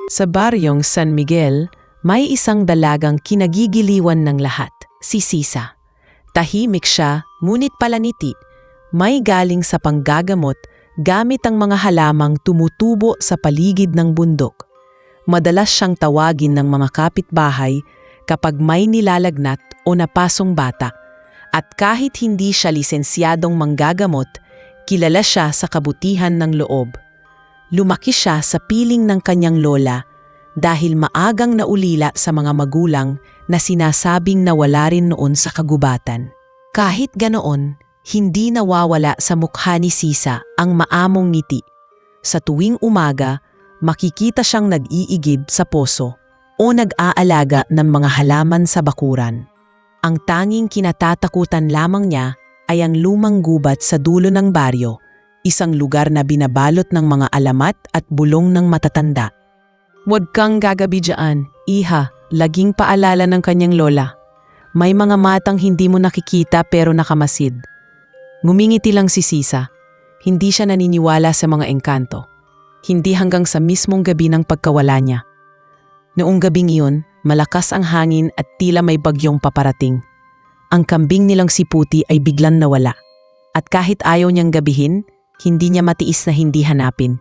Sa baryong San Miguel, may isang dalagang kinagigiliwan ng lahat, si Sisa. Tahimik siya, ngunit palaniti. May galing sa panggagamot gamit ang mga halamang tumutubo sa paligid ng bundok. Madalas siyang tawagin ng mga kapitbahay kapag may nilalagnat o napasong bata. At kahit hindi siya lisensyadong manggagamot, kilala siya sa kabutihan ng loob. Lumaki siya sa piling ng kanyang lola dahil maagang naulila sa mga magulang na sinasabing nawala rin noon sa kagubatan. Kahit ganoon, hindi nawawala sa mukha ni Sisa ang maamong ngiti. Sa tuwing umaga, makikita siyang nag-iigib sa poso o nag-aalaga ng mga halaman sa bakuran. Ang tanging kinatatakutan lamang niya ay ang lumang gubat sa dulo ng baryo, isang lugar na binabalot ng mga alamat at bulong ng matatanda. "Huwag kang gagabi dyan, iha," laging paalala ng kanyang lola. "May mga matang hindi mo nakikita pero nakamasid." Ngumingiti lang si Sisa. Hindi siya naniniwala sa mga engkanto. Hindi hanggang sa mismong gabi ng pagkawala niya. Noong gabing iyon, malakas ang hangin at tila may bagyong paparating. Ang kambing nilang si Puti ay biglang nawala. At kahit ayaw niyang gabihin, hindi niya matiis na hindi hanapin.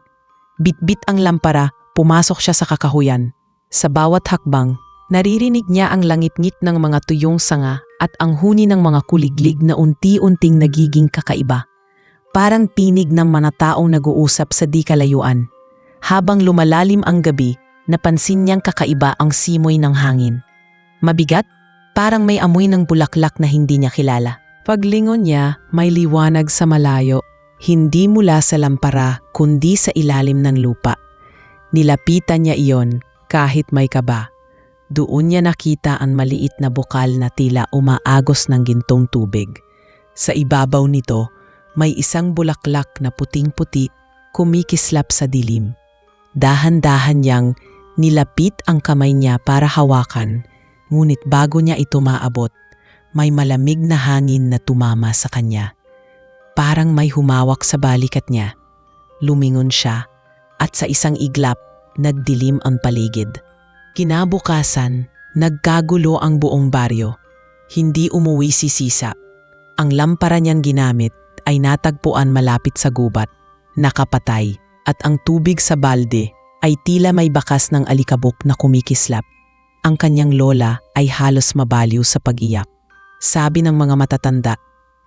Bitbit ang lampara, pumasok siya sa kakahuyan. Sa bawat hakbang, naririnig niya ang langit-ngit ng mga tuyong sanga at ang huni ng mga kuliglig na unti-unting nagiging kakaiba. Parang tinig ng mga taong nag-uusap sa di kalayuan. Habang lumalalim ang gabi, napansin niyang kakaiba ang simoy ng hangin. Mabigat, parang may amoy ng bulaklak na hindi niya kilala. Paglingon niya, may liwanag sa malayo, hindi mula sa lampara kundi sa ilalim ng lupa. Nilapitan niya iyon kahit may kaba. Doon niya nakita ang maliit na bukal na tila umaagos ng gintong tubig. Sa ibabaw nito, may isang bulaklak na puting-puti kumikislap sa dilim. Dahan-dahan niyang nilapit ang kamay niya para hawakan, ngunit bago niya ito maabot, may malamig na hangin na tumama sa kanya. Parang may humawak sa balikat niya. Lumingon siya at sa isang iglap, nagdilim ang paligid. Kinabukasan, nagkagulo ang buong baryo. Hindi umuwi si Sisa. Ang lampara niyang ginamit ay natagpuan malapit sa gubat, nakapatay, at ang tubig sa balde ay tila may bakas ng alikabok na kumikislap. Ang kanyang lola ay halos mabaliw sa pag-iyak. Sabi ng mga matatanda,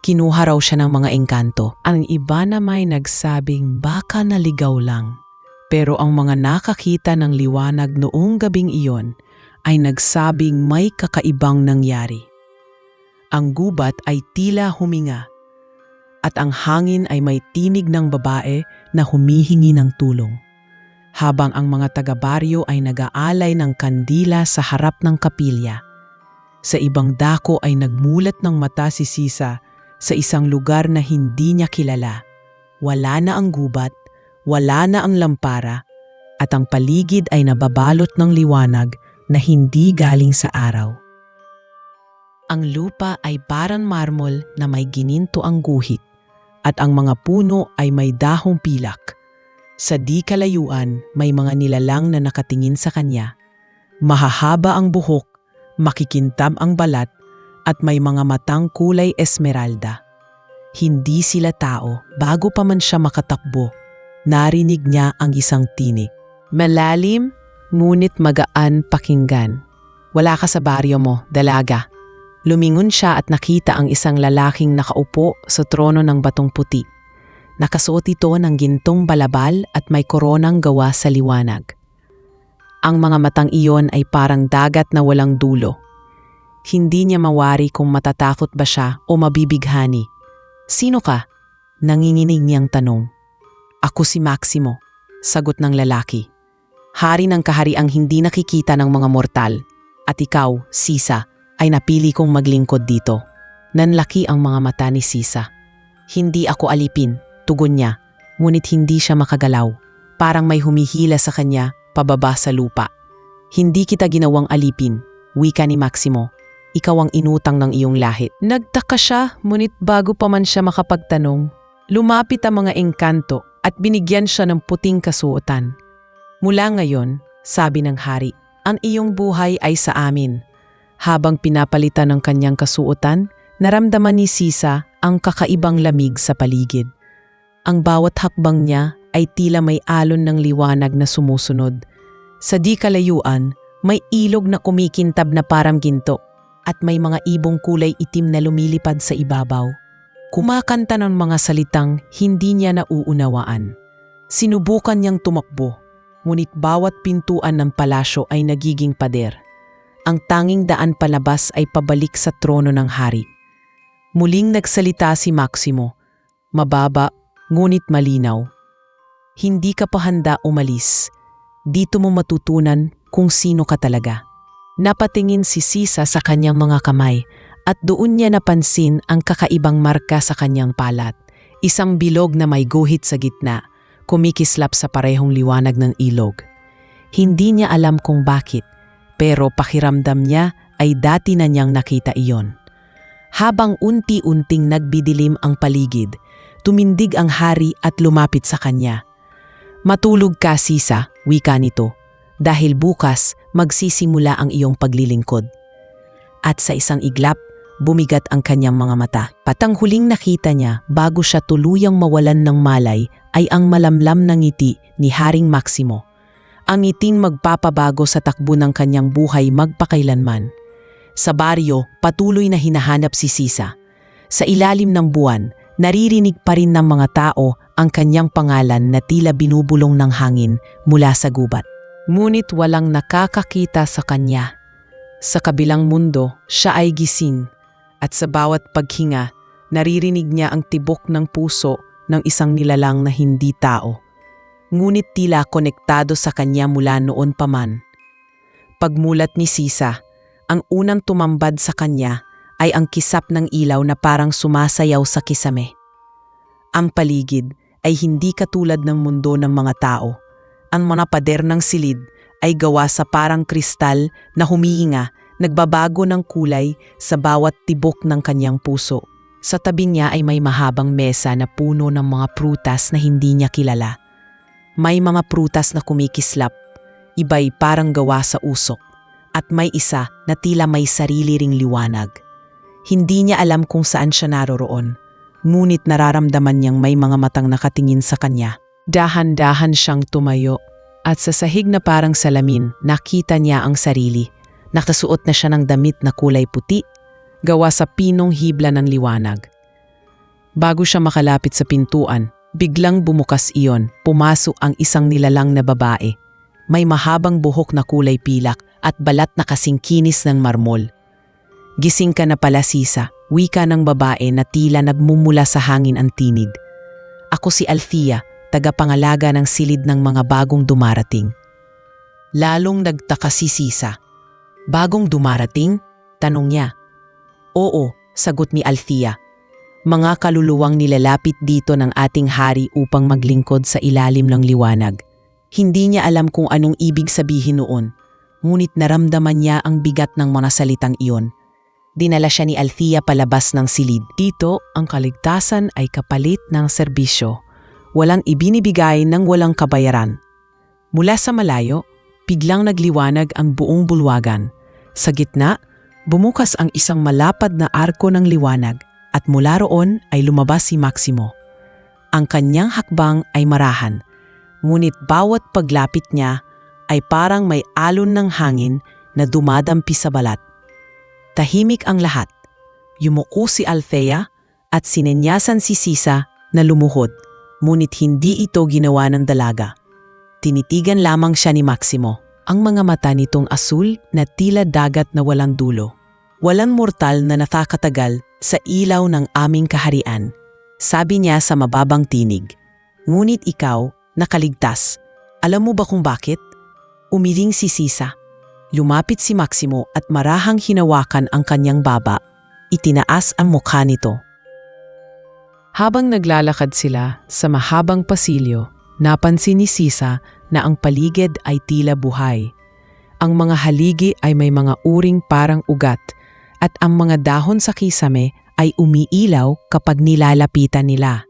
kinuha raw siya ng mga engkanto. Ang iba na may nagsabing baka naligaw lang. Pero ang mga nakakita ng liwanag noong gabing iyon ay nagsabing may kakaibang nangyari. Ang gubat ay tila huminga at ang hangin ay may tinig ng babae na humihingi ng tulong. Habang ang mga taga-baryo ay nag-aalay ng kandila sa harap ng kapilya. Sa ibang dako ay nagmulat ng mata si Sisa sa isang lugar na hindi niya kilala. Wala na ang gubat, wala na ang lampara, at ang paligid ay nababalot ng liwanag na hindi galing sa araw. Ang lupa ay parang marmol na may gininto ang guhit, at ang mga puno ay may dahong pilak. Sa di kalayuan, may mga nilalang na nakatingin sa kanya. Mahahaba ang buhok, makikintab ang balat, at may mga matang kulay esmeralda. Hindi sila tao. Bago pa man siya makatakbo, narinig niya ang isang tinig. Malalim, ngunit magaan pakinggan. "Wala ka sa baryo mo, dalaga." Lumingon siya at nakita ang isang lalaking nakaupo sa trono ng batong puti. Nakasuot ito ng gintong balabal at may koronang gawa sa liwanag. Ang mga matang iyon ay parang dagat na walang dulo. Hindi niya mawari kung matatakot ba siya o mabibighani. "Sino ka?" nanginginig niyang tanong. "Ako si Maximo," sagot ng lalaki. "Hari ng kahariang hindi nakikita ng mga mortal. At ikaw, Sisa, ay napili kong maglingkod dito." Nanlaki ang mga mata ni Sisa. "Hindi ako alipin," tugon niya, ngunit hindi siya makagalaw. Parang may humihila sa kanya pababa sa lupa. "Hindi kita ginawang alipin," wika ni Maximo. "Ikaw ang inutang ng iyong lahit." Nagtaka siya, ngunit bago pa man siya makapagtanong, lumapit ang mga engkanto at binigyan siya ng puting kasuotan. "Mula ngayon, sabi ng hari. Ang iyong buhay ay sa amin. Habang pinapalitan ng kanyang kasuotan, naramdaman ni Sisa ang kakaibang lamig sa paligid. Ang bawat hakbang niya ay tila may alon ng liwanag na sumusunod. Sa di kalayuan, may ilog na kumikintab na parang ginto at may mga ibong kulay itim na lumilipad sa ibabaw. Kumakanta ng mga salitang hindi niya nauunawaan. Sinubukan niyang tumakbo, ngunit bawat pintuan ng palasyo ay nagiging pader. Ang tanging daan palabas ay pabalik sa trono ng hari. Muling nagsalita si Maximo, mababa ngunit malinaw. Hindi ka pa handa umalis. Dito mo matutunan kung sino ka talaga. Napatingin si Sisa sa kanyang mga kamay at doon niya napansin ang kakaibang marka sa kanyang palat. Isang bilog na may guhit sa gitna, kumikislap sa parehong liwanag ng ilog. Hindi niya alam kung bakit, pero pakiramdam niya ay dati na niyang nakita iyon. Habang unti-unting nagbidilim ang paligid, tumindig ang hari at lumapit sa kanya. Matulog ka, Sisa, wika nito, dahil bukas magsisimula ang iyong paglilingkod. At sa isang iglap, bumigat ang kanyang mga mata. Patang huling nakita niya bago siya tuluyang mawalan ng malay ay ang malamlam na ngiti ni Haring Maximo. Ang ngiting magpapabago sa takbo ng kanyang buhay magpakailanman. Sa baryo, patuloy na hinahanap si Sisa. Sa ilalim ng buwan, naririnig pa rin ng mga tao ang kanyang pangalan na tila binubulong ng hangin mula sa gubat. Ngunit walang nakakakita sa kanya. Sa kabilang mundo, siya ay gising. At sa bawat paghinga, naririnig niya ang tibok ng puso ng isang nilalang na hindi tao. Ngunit tila konektado sa kanya mula noon pa man. Pagmulat ni Sisa, ang unang tumambad sa kanya ay ang kisap ng ilaw na parang sumasayaw sa kisame. Ang paligid ay hindi katulad ng mundo ng mga tao. Ang mga pader ng silid ay gawa sa parang kristal na humihinga, nagbabago ng kulay sa bawat tibok ng kanyang puso. Sa tabi niya ay may mahabang mesa na puno ng mga prutas na hindi niya kilala. May mga prutas na kumikislap, iba'y parang gawa sa usok, at may isa na tila may sarili ring liwanag. Hindi niya alam kung saan siya naroroon, ngunit nararamdaman niyang may mga matang nakatingin sa kanya. Dahan-dahan siyang tumayo, at sa sahig na parang salamin, nakita niya ang sarili. Nakasuot na siya ng damit na kulay puti, gawa sa pinong hibla ng liwanag. Bago siya makalapit sa pintuan, biglang bumukas iyon, pumasok ang isang nilalang na babae. May mahabang buhok na kulay pilak at balat na kasing kinis ng marmol. Gising ka na pala, Sisa, wika ng babae na tila nagmumula sa hangin ang tinig. Ako si Althea, tagapangalaga ng silid ng mga bagong dumarating. Lalong nagtaka si Sisa. Bagong dumarating? Tanong niya. Oo, sagot ni Althea. Mga kaluluwang nilalapit dito ng ating hari upang maglingkod sa ilalim ng liwanag. Hindi niya alam kung anong ibig sabihin noon, ngunit naramdaman niya ang bigat ng mga salitang iyon. Dinala siya ni Althea palabas ng silid. Dito, ang kaligtasan ay kapalit ng serbisyo. Walang ibinibigay ng walang kabayaran. Mula sa malayo, biglang nagliwanag ang buong bulwagan. Sa gitna, bumukas ang isang malapad na arko ng liwanag at mula roon ay lumabas si Maximo. Ang kanyang hakbang ay marahan, ngunit bawat paglapit niya ay parang may alon ng hangin na dumadampi sa balat. Tahimik ang lahat. Yumuko si Althea at sinenyasan si Sisa na lumuhod, ngunit hindi ito ginawa ng dalaga. Tinitigan lamang siya ni Maximo. Ang mga mata nitong asul na tila dagat na walang dulo. Walang mortal na nakakatagal sa ilaw ng aming kaharian, sabi niya sa mababang tinig. Ngunit ikaw, nakaligtas. Alam mo ba kung bakit? Umiling si Sisa. Lumapit si Maximo at marahang hinawakan ang kanyang baba. Itinaas ang mukha nito. Habang naglalakad sila sa mahabang pasilyo, napansin ni Sisa na ang paligid ay tila buhay. Ang mga haligi ay may mga uring parang ugat at ang mga dahon sa kisame ay umiilaw kapag nilalapitan nila.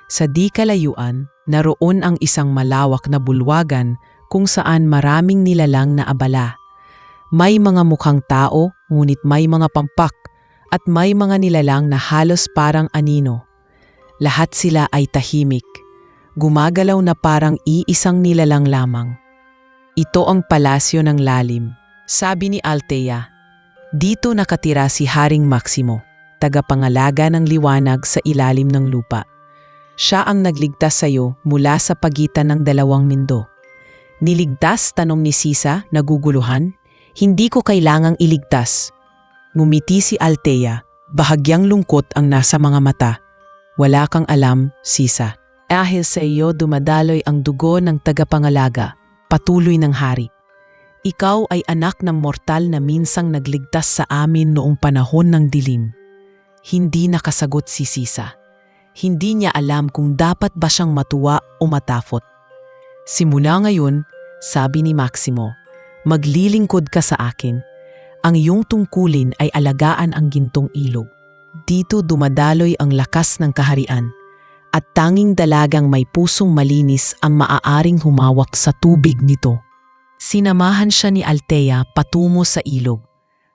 Sa di kalayuan, naroon ang isang malawak na bulwagan, kung saan maraming nilalang na abala. May mga mukhang tao, ngunit may mga pampak, at may mga nilalang na halos parang anino. Lahat sila ay tahimik, gumagalaw na parang iisang nilalang lamang. Ito ang palasyo ng lalim, sabi ni Althea. Dito nakatira si Haring Maximo, tagapangalaga ng liwanag sa ilalim ng lupa. Siya ang nagligtas sa iyo mula sa pagitan ng dalawang mundo. Niligtas, tanong ni Sisa, naguguluhan. Hindi ko kailangang iligtas. Ngumiti si Althea, bahagyang lungkot ang nasa mga mata. Wala kang alam, Sisa. Dahil sa iyo dumadaloy ang dugo ng tagapangalaga, patuloy ng hari. Ikaw ay anak ng mortal na minsang nagligtas sa amin noong panahon ng dilim. Hindi nakasagot si Sisa. Hindi niya alam kung dapat ba siyang matuwa o matafot. Simula ngayon, sabi ni Maximo, maglilingkod ka sa akin. Ang iyong tungkulin ay alagaan ang gintong ilog. Dito dumadaloy ang lakas ng kaharian, at tanging dalagang may pusong malinis ang maaaring humawak sa tubig nito. Sinamahan siya ni Althea patungo sa ilog.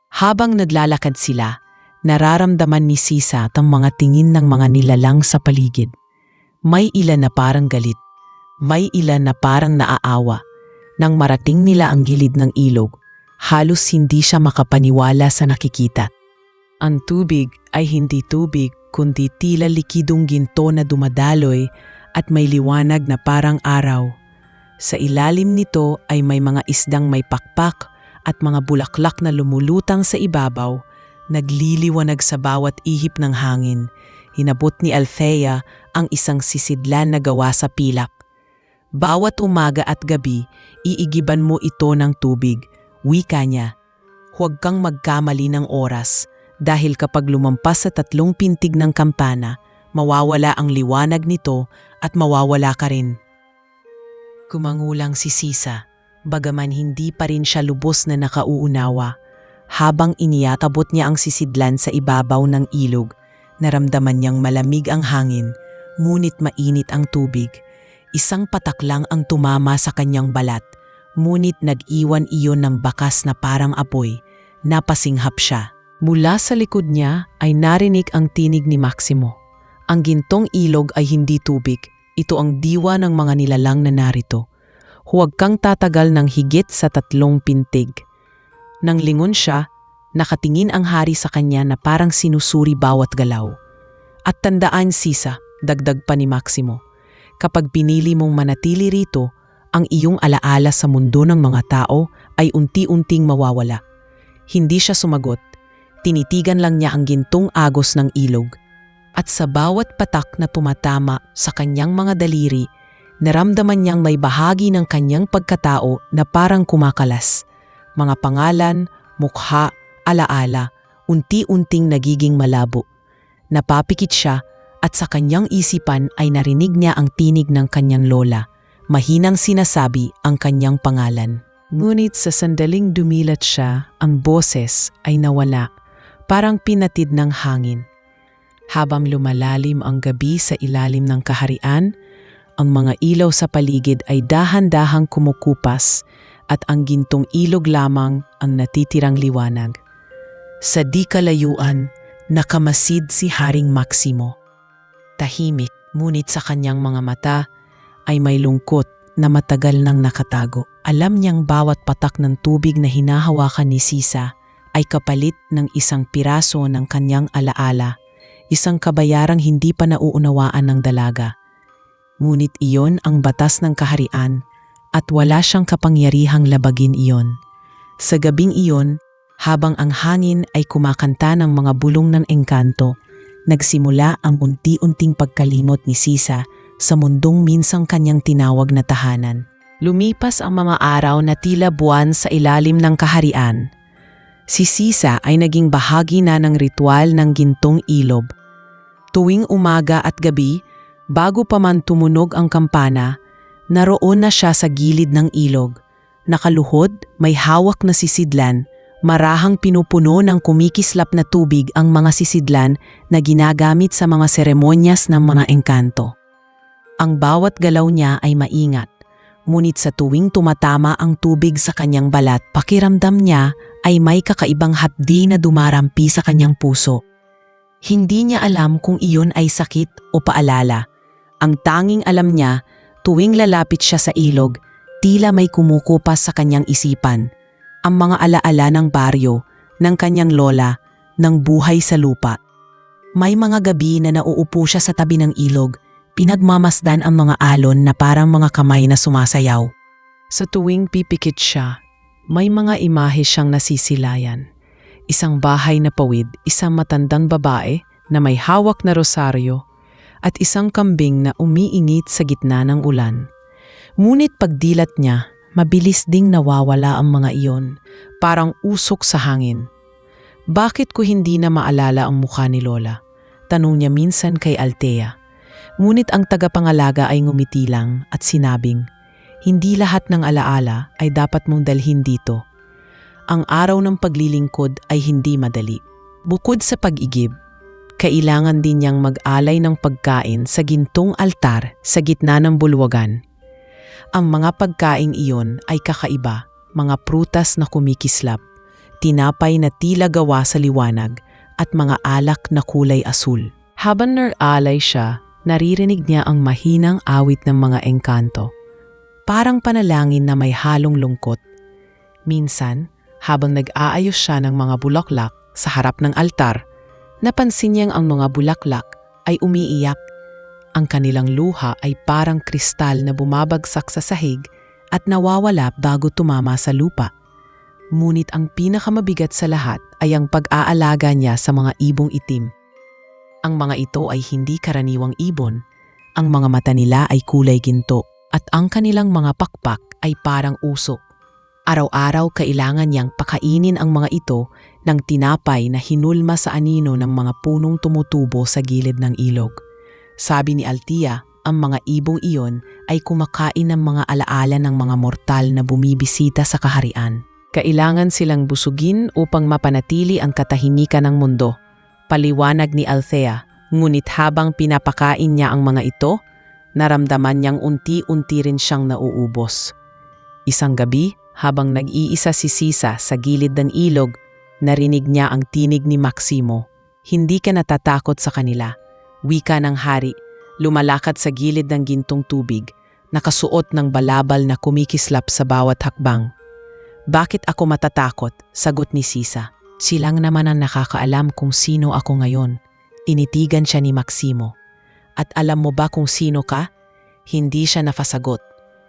Habang naglalakad sila, nararamdaman ni Sisa ang mga tingin ng mga nilalang sa paligid. May ilan na parang galit, may ilan na parang naaawa. Nang marating nila ang gilid ng ilog, halos hindi siya makapaniwala sa nakikita. Ang tubig ay hindi tubig kundi tila likidong ginto na dumadaloy at may liwanag na parang araw. Sa ilalim nito ay may mga isdang may pakpak at mga bulaklak na lumulutang sa ibabaw, nagliliwanag sa bawat ihip ng hangin. Hinabot ni Althea ang isang sisidlan na gawa sa pilak. Bawat umaga at gabi, iigiban mo ito ng tubig, wika niya. Huwag kang magkamali ng oras, dahil kapag lumampas sa 3 pintig ng kampana, mawawala ang liwanag nito at mawawala ka rin. Kumangulang si Sisa, bagaman hindi pa rin siya lubos na nakauunawa. Habang iniyatabot niya ang sisidlan sa ibabaw ng ilog, naramdaman niyang malamig ang hangin, ngunit mainit ang tubig. Isang patak lang ang tumama sa kanyang balat, ngunit nag-iwan iyon ng bakas na parang apoy. Napasinghap siya. Mula sa likod niya ay narinig ang tinig ni Maximo. Ang gintong ilog ay hindi tubig. Ito ang diwa ng mga nilalang na narito. Huwag kang tatagal ng higit sa 3 pintig. Nang lingon siya, nakatingin ang hari sa kanya na parang sinusuri bawat galaw. At tandaan, Sisa, dagdag pa ni Maximo, kapag pinili mong manatili rito, ang iyong alaala sa mundo ng mga tao ay unti-unting mawawala. Hindi siya sumagot. Tinitigan lang niya ang gintong agos ng ilog. At sa bawat patak na tumatama sa kanyang mga daliri, naramdaman niyang may bahagi ng kanyang pagkatao na parang kumakalas. Mga pangalan, mukha, alaala, unti-unting nagiging malabo. Napapikit siya at sa kanyang isipan ay narinig niya ang tinig ng kanyang lola. Mahinang sinasabi ang kanyang pangalan. Ngunit sa sandaling dumilat siya, ang boses ay nawala, parang pinatid ng hangin. Habang lumalalim ang gabi sa ilalim ng kaharian, ang mga ilaw sa paligid ay dahan-dahang kumukupas at ang gintong ilog lamang ang natitirang liwanag. Sa di kalayuan, nakamasid si Haring Maximo. Tahimik, ngunit sa kanyang mga mata ay may lungkot na matagal nang nakatago. Alam niyang bawat patak ng tubig na hinahawakan ni Sisa ay kapalit ng isang piraso ng kanyang alaala, isang kabayarang hindi pa nauunawaan ng dalaga. Ngunit iyon ang batas ng kaharian at wala siyang kapangyarihang labagin iyon. Sa gabing iyon, habang ang hangin ay kumakanta ng mga bulong ng engkanto, nagsimula ang unti-unting pagkalimot ni Sisa sa mundong minsang kanyang tinawag na tahanan. Lumipas ang mga araw na tila buwan sa ilalim ng kaharian. Si Sisa ay naging bahagi na ng ritual ng gintong ilob. Tuwing umaga at gabi, bago pa man tumunog ang kampana, naroon na siya sa gilid ng ilog. Nakaluhod, may hawak na sisidlan, marahang pinupuno ng kumikislap na tubig ang mga sisidlan na ginagamit sa mga seremonyas ng mga engkanto. Ang bawat galaw niya ay maingat, Ngunit sa tuwing tumatama ang tubig sa kanyang balat, pakiramdam niya ay may kakaibang hapdi na dumarampi sa kanyang puso. Hindi niya alam kung iyon ay sakit o paalala. Ang tanging alam niya, tuwing lalapit siya sa ilog, tila may kumukupas sa kanyang isipan. Ang mga alaala ng baryo, ng kanyang lola, ng buhay sa lupa. May mga gabi na nauupo siya sa tabi ng ilog, pinagmamasdan ang mga alon na parang mga kamay na sumasayaw. Sa tuwing pipikit siya, may mga imahe siyang nasisilayan. Isang bahay na pawid, isang matandang babae na may hawak na rosaryo, at isang kambing na umiinit sa gitna ng ulan. Ngunit pagdilat niya, mabilis ding nawawala ang mga iyon, parang usok sa hangin. Bakit ko hindi na maalala ang mukha ni Lola? Tanong niya minsan kay Althea. Ngunit ang tagapangalaga ay ngumiti lang at sinabing, hindi lahat ng alaala ay dapat mong dalhin dito. Ang araw ng paglilingkod ay hindi madali. Bukod sa pag-igib, kailangan din niyang mag-alay ng pagkain sa gintong altar sa gitna ng bulwagan. Ang mga pagkain iyon ay kakaiba, mga prutas na kumikislap, tinapay na tila gawa sa liwanag, at mga alak na kulay asul. Habang nag-alay siya, naririnig niya ang mahinang awit ng mga engkanto. Parang panalangin na may halong lungkot. Minsan, habang nag-aayos siya ng mga bulaklak sa harap ng altar, napansin niyang ang mga bulaklak ay umiiyak. Ang kanilang luha ay parang kristal na bumabagsak sa sahig at nawawala bago tumama sa lupa. Ngunit ang pinakamabigat sa lahat ay ang pag-aalaga niya sa mga ibong itim. Ang mga ito ay hindi karaniwang ibon. Ang mga mata nila ay kulay ginto at ang kanilang mga pakpak ay parang usok. Araw-araw kailangan niyang pakainin ang mga ito ng tinapay na hinulma sa anino ng mga punong tumutubo sa gilid ng ilog. Sabi ni Althea, ang mga ibong iyon ay kumakain ng mga alaala ng mga mortal na bumibisita sa kaharian. Kailangan silang busugin upang mapanatili ang katahimikan ng mundo. Paliwanag ni Althea, ngunit habang pinapakain niya ang mga ito, naramdaman niyang unti-unti rin siyang nauubos. Isang gabi, habang nag-iisa si Sisa sa gilid ng ilog, narinig niya ang tinig ni Maximo. Hindi ka natatakot sa kanila. Wika ng hari, lumalakad sa gilid ng gintong tubig, nakasuot ng balabal na kumikislap sa bawat hakbang. Bakit ako matatakot? Sagot ni Sisa. Silang naman ang nakakaalam kung sino ako ngayon. Tinitigan siya ni Maximo. At alam mo ba kung sino ka? Hindi siya nafasagot.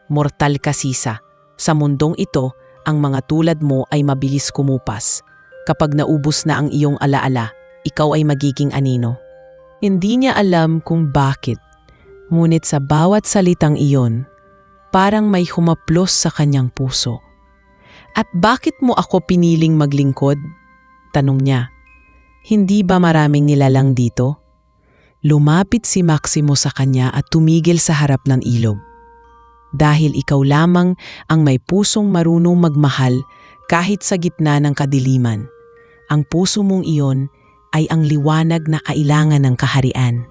Mortal ka, Sisa. Sa mundong ito, ang mga tulad mo ay mabilis kumupas. Kapag naubos na ang iyong alaala, ikaw ay magiging anino. Hindi niya alam kung bakit, ngunit sa bawat salitang iyon, parang may humaplos sa kanyang puso. At bakit mo ako piniling maglingkod? Tanong niya. Hindi ba maraming nilalang dito? Lumapit si Maximo sa kanya at tumigil sa harap ng ilog. Dahil ikaw lamang ang may pusong marunong magmahal kahit sa gitna ng kadiliman. Ang puso mong iyon ay ang liwanag na kailangan ng kaharian.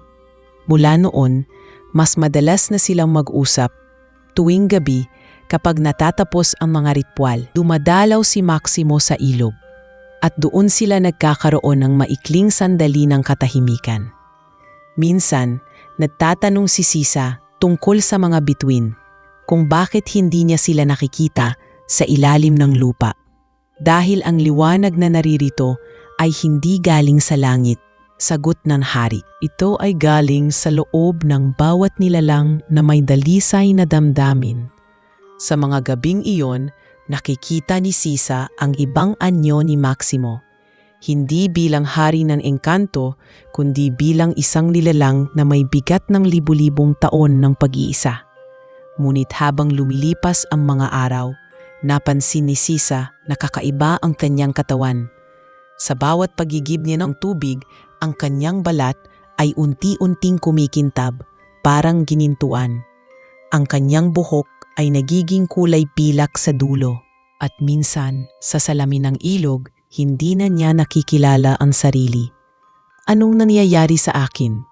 Mula noon, mas madalas na silang mag-usap. Tuwing gabi, kapag natatapos ang mga ritual, dumadalaw si Maximo sa ilog. At doon sila nagkakaroon ng maikling sandali ng katahimikan. Minsan, nagtatanong si Sisa tungkol sa mga bituin, kung bakit hindi niya sila nakikita sa ilalim ng lupa. Dahil ang liwanag na naririto ay hindi galing sa langit, sagot ng hari. Ito ay galing sa loob ng bawat nilalang na may dalisay na damdamin. Sa mga gabing iyon, nakikita ni Sisa ang ibang anyo ni Maximo. Hindi bilang hari ng engkanto, kundi bilang isang nilalang na may bigat ng libu-libong taon ng pag-iisa. Ngunit habang lumilipas ang mga araw, napansin ni Sisa na kakaiba ang kanyang katawan. Sa bawat pagigib niya ng tubig, ang kanyang balat ay unti-unting kumikintab, parang ginintuan. Ang kanyang buhok ay nagiging kulay pilak sa dulo. At minsan, sa salamin ng ilog, hindi na niya nakikilala ang sarili. Anong nangyayari sa akin?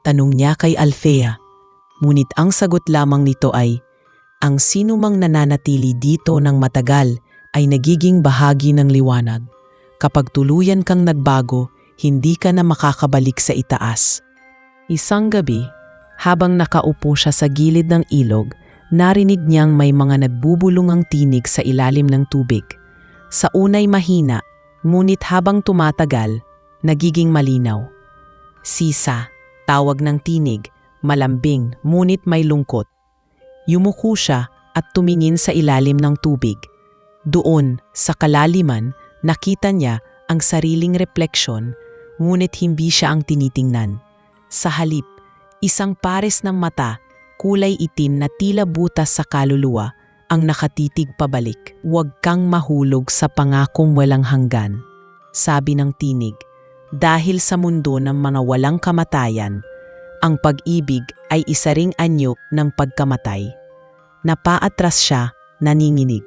Tanong niya kay Althea. Ngunit ang sagot lamang nito ay, ang sinumang nananatili dito ng matagal ay nagiging bahagi ng liwanag. Kapag tuluyan kang nagbago, hindi ka na makakabalik sa itaas. Isang gabi, habang nakaupo siya sa gilid ng ilog, narinig niyang may mga nagbubulungang tinig sa ilalim ng tubig. Sa unay mahina, ngunit habang tumatagal, nagiging malinaw. Sisa, tawag ng tinig, malambing, ngunit may lungkot. Yumuko siya at tumingin sa ilalim ng tubig. Doon, sa kalaliman, nakita niya ang sariling refleksyon, ngunit hindi siya ang tinitingnan. Sa halip, isang pares ng mata, kulay itim na tila butas sa kaluluwa, ang nakatitig pabalik. Huwag kang mahulog sa pangakong walang hanggan, sabi ng tinig. Dahil sa mundo ng mga walang kamatayan, ang pag-ibig ay isa ring anyo ng pagkamatay. Napaatras siya, naninginig.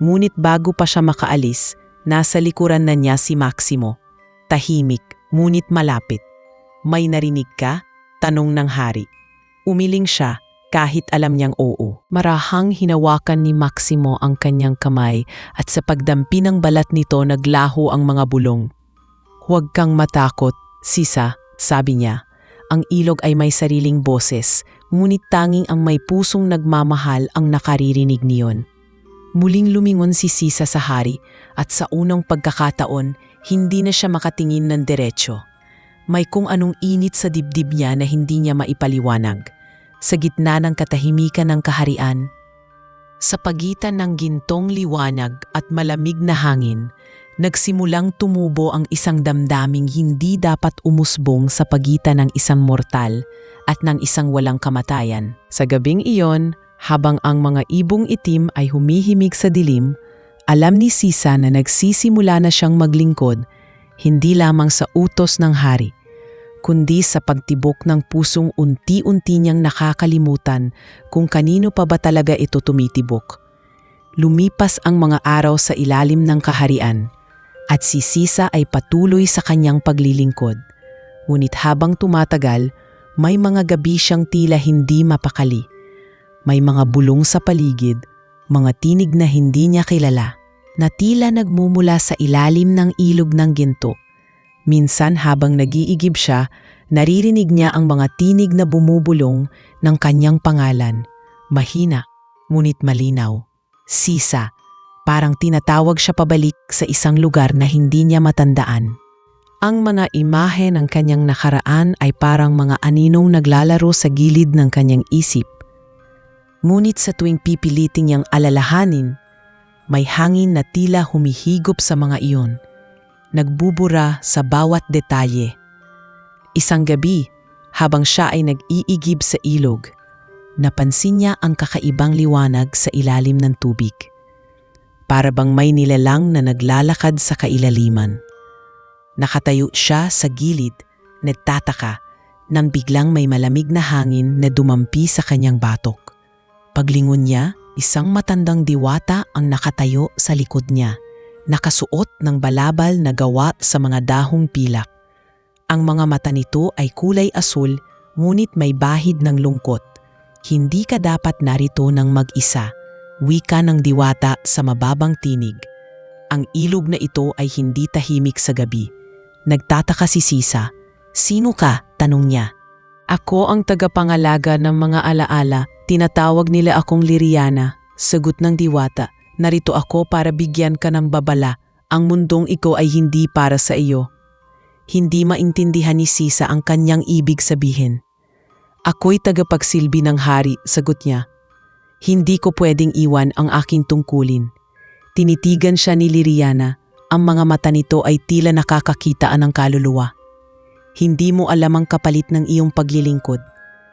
Ngunit bago pa siya makaalis, nasa likuran na niya si Maximo. Tahimik, ngunit malapit. May narinig ka? Tanong ng hari. Umiling siya, kahit alam niyang oo. Marahang hinawakan ni Maximo ang kanyang kamay at sa pagdampi ng balat nito naglaho ang mga bulong. Huwag kang matakot, Sisa, sabi niya. Ang ilog ay may sariling boses, ngunit tanging ang may pusong nagmamahal ang nakaririnig niyon. Muling lumingon si Sisa sa hari at sa unang pagkakataon, hindi na siya makatingin ng diretsyo. May kung anong init sa dibdib niya na hindi niya maipaliwanag. Sa gitna ng katahimikan ng kaharian, sa pagitan ng gintong liwanag at malamig na hangin, nagsimulang tumubo ang isang damdaming hindi dapat umusbong sa pagitan ng isang mortal at ng isang walang kamatayan. Sa gabing iyon, habang ang mga ibong itim ay humihimig sa dilim, alam ni Sisa na nagsisimula na siyang maglingkod, hindi lamang sa utos ng hari, kundi sa pagtibok ng pusong unti-unti niyang nakakalimutan kung kanino pa ba talaga ito tumitibok. Lumipas ang mga araw sa ilalim ng kaharian, at si Sisa ay patuloy sa kanyang paglilingkod. Ngunit habang tumatagal, may mga gabi siyang tila hindi mapakali. May mga bulong sa paligid, mga tinig na hindi niya kilala, na tila nagmumula sa ilalim ng ilog ng ginto. Minsan habang nag-iigib siya, naririnig niya ang mga tinig na bumubulong ng kanyang pangalan. Mahina, ngunit malinaw. Sisa. Parang tinatawag siya pabalik sa isang lugar na hindi niya matandaan. Ang mga imahe ng kanyang nakaraan ay parang mga aninong naglalaro sa gilid ng kanyang isip. Ngunit sa tuwing pipilitin niyang alalahanin, may hangin na tila humihigop sa mga iyon, nagbubura sa bawat detalye. Isang gabi, habang siya ay nag-iigib sa ilog, napansin niya ang kakaibang liwanag sa ilalim ng tubig. Para bang may nilalang na naglalakad sa kailaliman. Nakatayo siya sa gilid, nagtataka, nang biglang may malamig na hangin na dumampi sa kanyang batok. Paglingon niya, isang matandang diwata ang nakatayo sa likod niya, nakasuot ng balabal na gawa sa mga dahong pilak. Ang mga mata nito ay kulay asul, ngunit may bahid ng lungkot. Hindi ka dapat narito ng mag-isa. Wika ng diwata sa mababang tinig. Ang ilog na ito ay hindi tahimik sa gabi. Nagtataka si Sisa. Sino ka? Tanong niya. Ako ang tagapangalaga ng mga alaala. Tinatawag nila akong Liriana. Sagot ng diwata. Narito ako para bigyan ka ng babala. Ang mundong iko ay hindi para sa iyo. Hindi maintindihan ni Sisa ang kanyang ibig sabihin. Ako'y tagapagsilbi ng hari, sagot niya. Hindi ko pwedeng iwan ang aking tungkulin. Tinitigan siya ni Liriana. Ang mga mata nito ay tila nakakakitaan ng kaluluwa. Hindi mo alam ang kapalit ng iyong paglilingkod.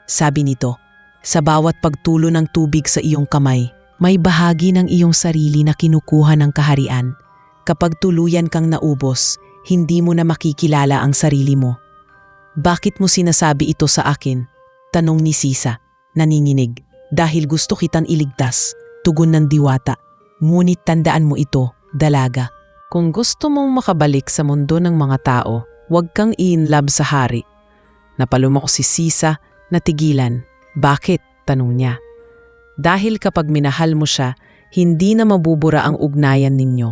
Sabi nito, sa bawat pagtulo ng tubig sa iyong kamay, may bahagi ng iyong sarili na kinukuha ng kaharian. Kapag tuluyan kang naubos, hindi mo na makikilala ang sarili mo. Bakit mo sinasabi ito sa akin? Tanong ni Sisa, naninginig. Dahil gusto kitang iligtas, tugon ng diwata. Ngunit tandaan mo ito, dalaga. Kung gusto mong makabalik sa mundo ng mga tao, huwag kang i-inlove sa hari. Napalumok si Sisa, natigilan. Bakit? Tanong niya. Dahil kapag minahal mo siya, hindi na mabubura ang ugnayan ninyo.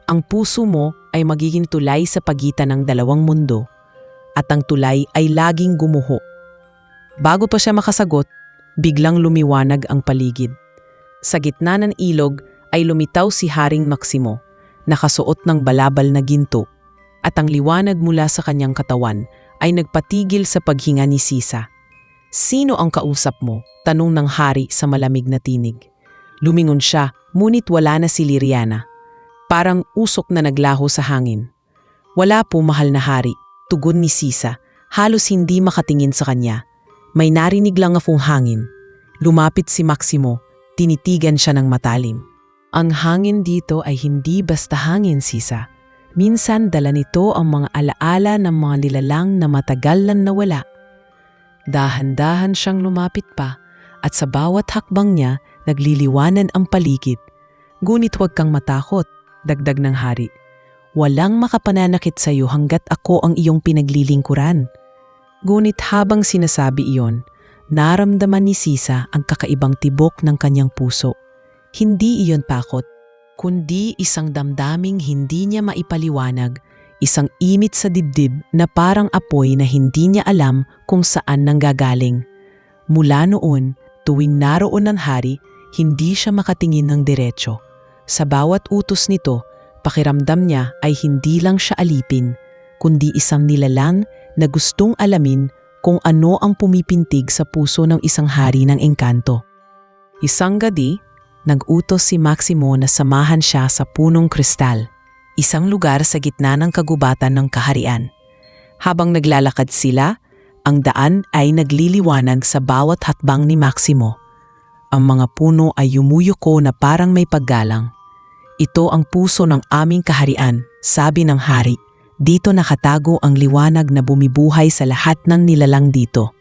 Ang puso mo ay magiging tulay sa pagitan ng dalawang mundo at ang tulay ay laging gumuho. Bago pa siya makasagot, biglang lumiwanag ang paligid. Sa gitna ng ilog ay lumitaw si Haring Maximo, nakasuot ng balabal na ginto, at ang liwanag mula sa kanyang katawan ay nagpatigil sa paghinga ni Sisa. "Sino ang kausap mo?" tanong ng hari sa malamig na tinig. Lumingon siya, ngunit wala na si Liriana. Parang usok na naglaho sa hangin. "Wala po, mahal na hari," tugon ni Sisa, halos hindi makatingin sa kanya. May narinig lang akong hangin. Lumapit si Maximo, tinitigan siya ng matalim. "Ang hangin dito ay hindi basta hangin, Sisa. Minsan dala nito ang mga alaala ng mga nilalang na matagal nang nawala." Dahan-dahan siyang lumapit pa at sa bawat hakbang niya nagliliwanan ang paligid. "Ngunit huwag kang matakot," dagdag ng hari. "Walang makapananakit sa iyo hanggat ako ang iyong pinaglilingkuran." Ngunit habang sinasabi iyon, naramdaman ni Sisa ang kakaibang tibok ng kanyang puso. Hindi iyon takot, kundi isang damdaming hindi niya maipaliwanag, isang imit sa dibdib na parang apoy na hindi niya alam kung saan nanggagaling. Mula noon, tuwing naroon ang hari, hindi siya makatingin ng diretso. Sa bawat utos nito, pakiramdam niya ay hindi lang siya alipin, kundi isang nilalang na gustong alamin kung ano ang pumipintig sa puso ng isang hari ng engkanto. Isang gabi, nag-utos si Maximo na samahan siya sa punong kristal, isang lugar sa gitna ng kagubatan ng kaharian. Habang naglalakad sila, ang daan ay nagliliwanag sa bawat hakbang ni Maximo. Ang mga puno ay yumuyuko na parang may paggalang. "Ito ang puso ng aming kaharian," sabi ng hari. "Dito nakatago ang liwanag na bumibuhay sa lahat ng nilalang dito."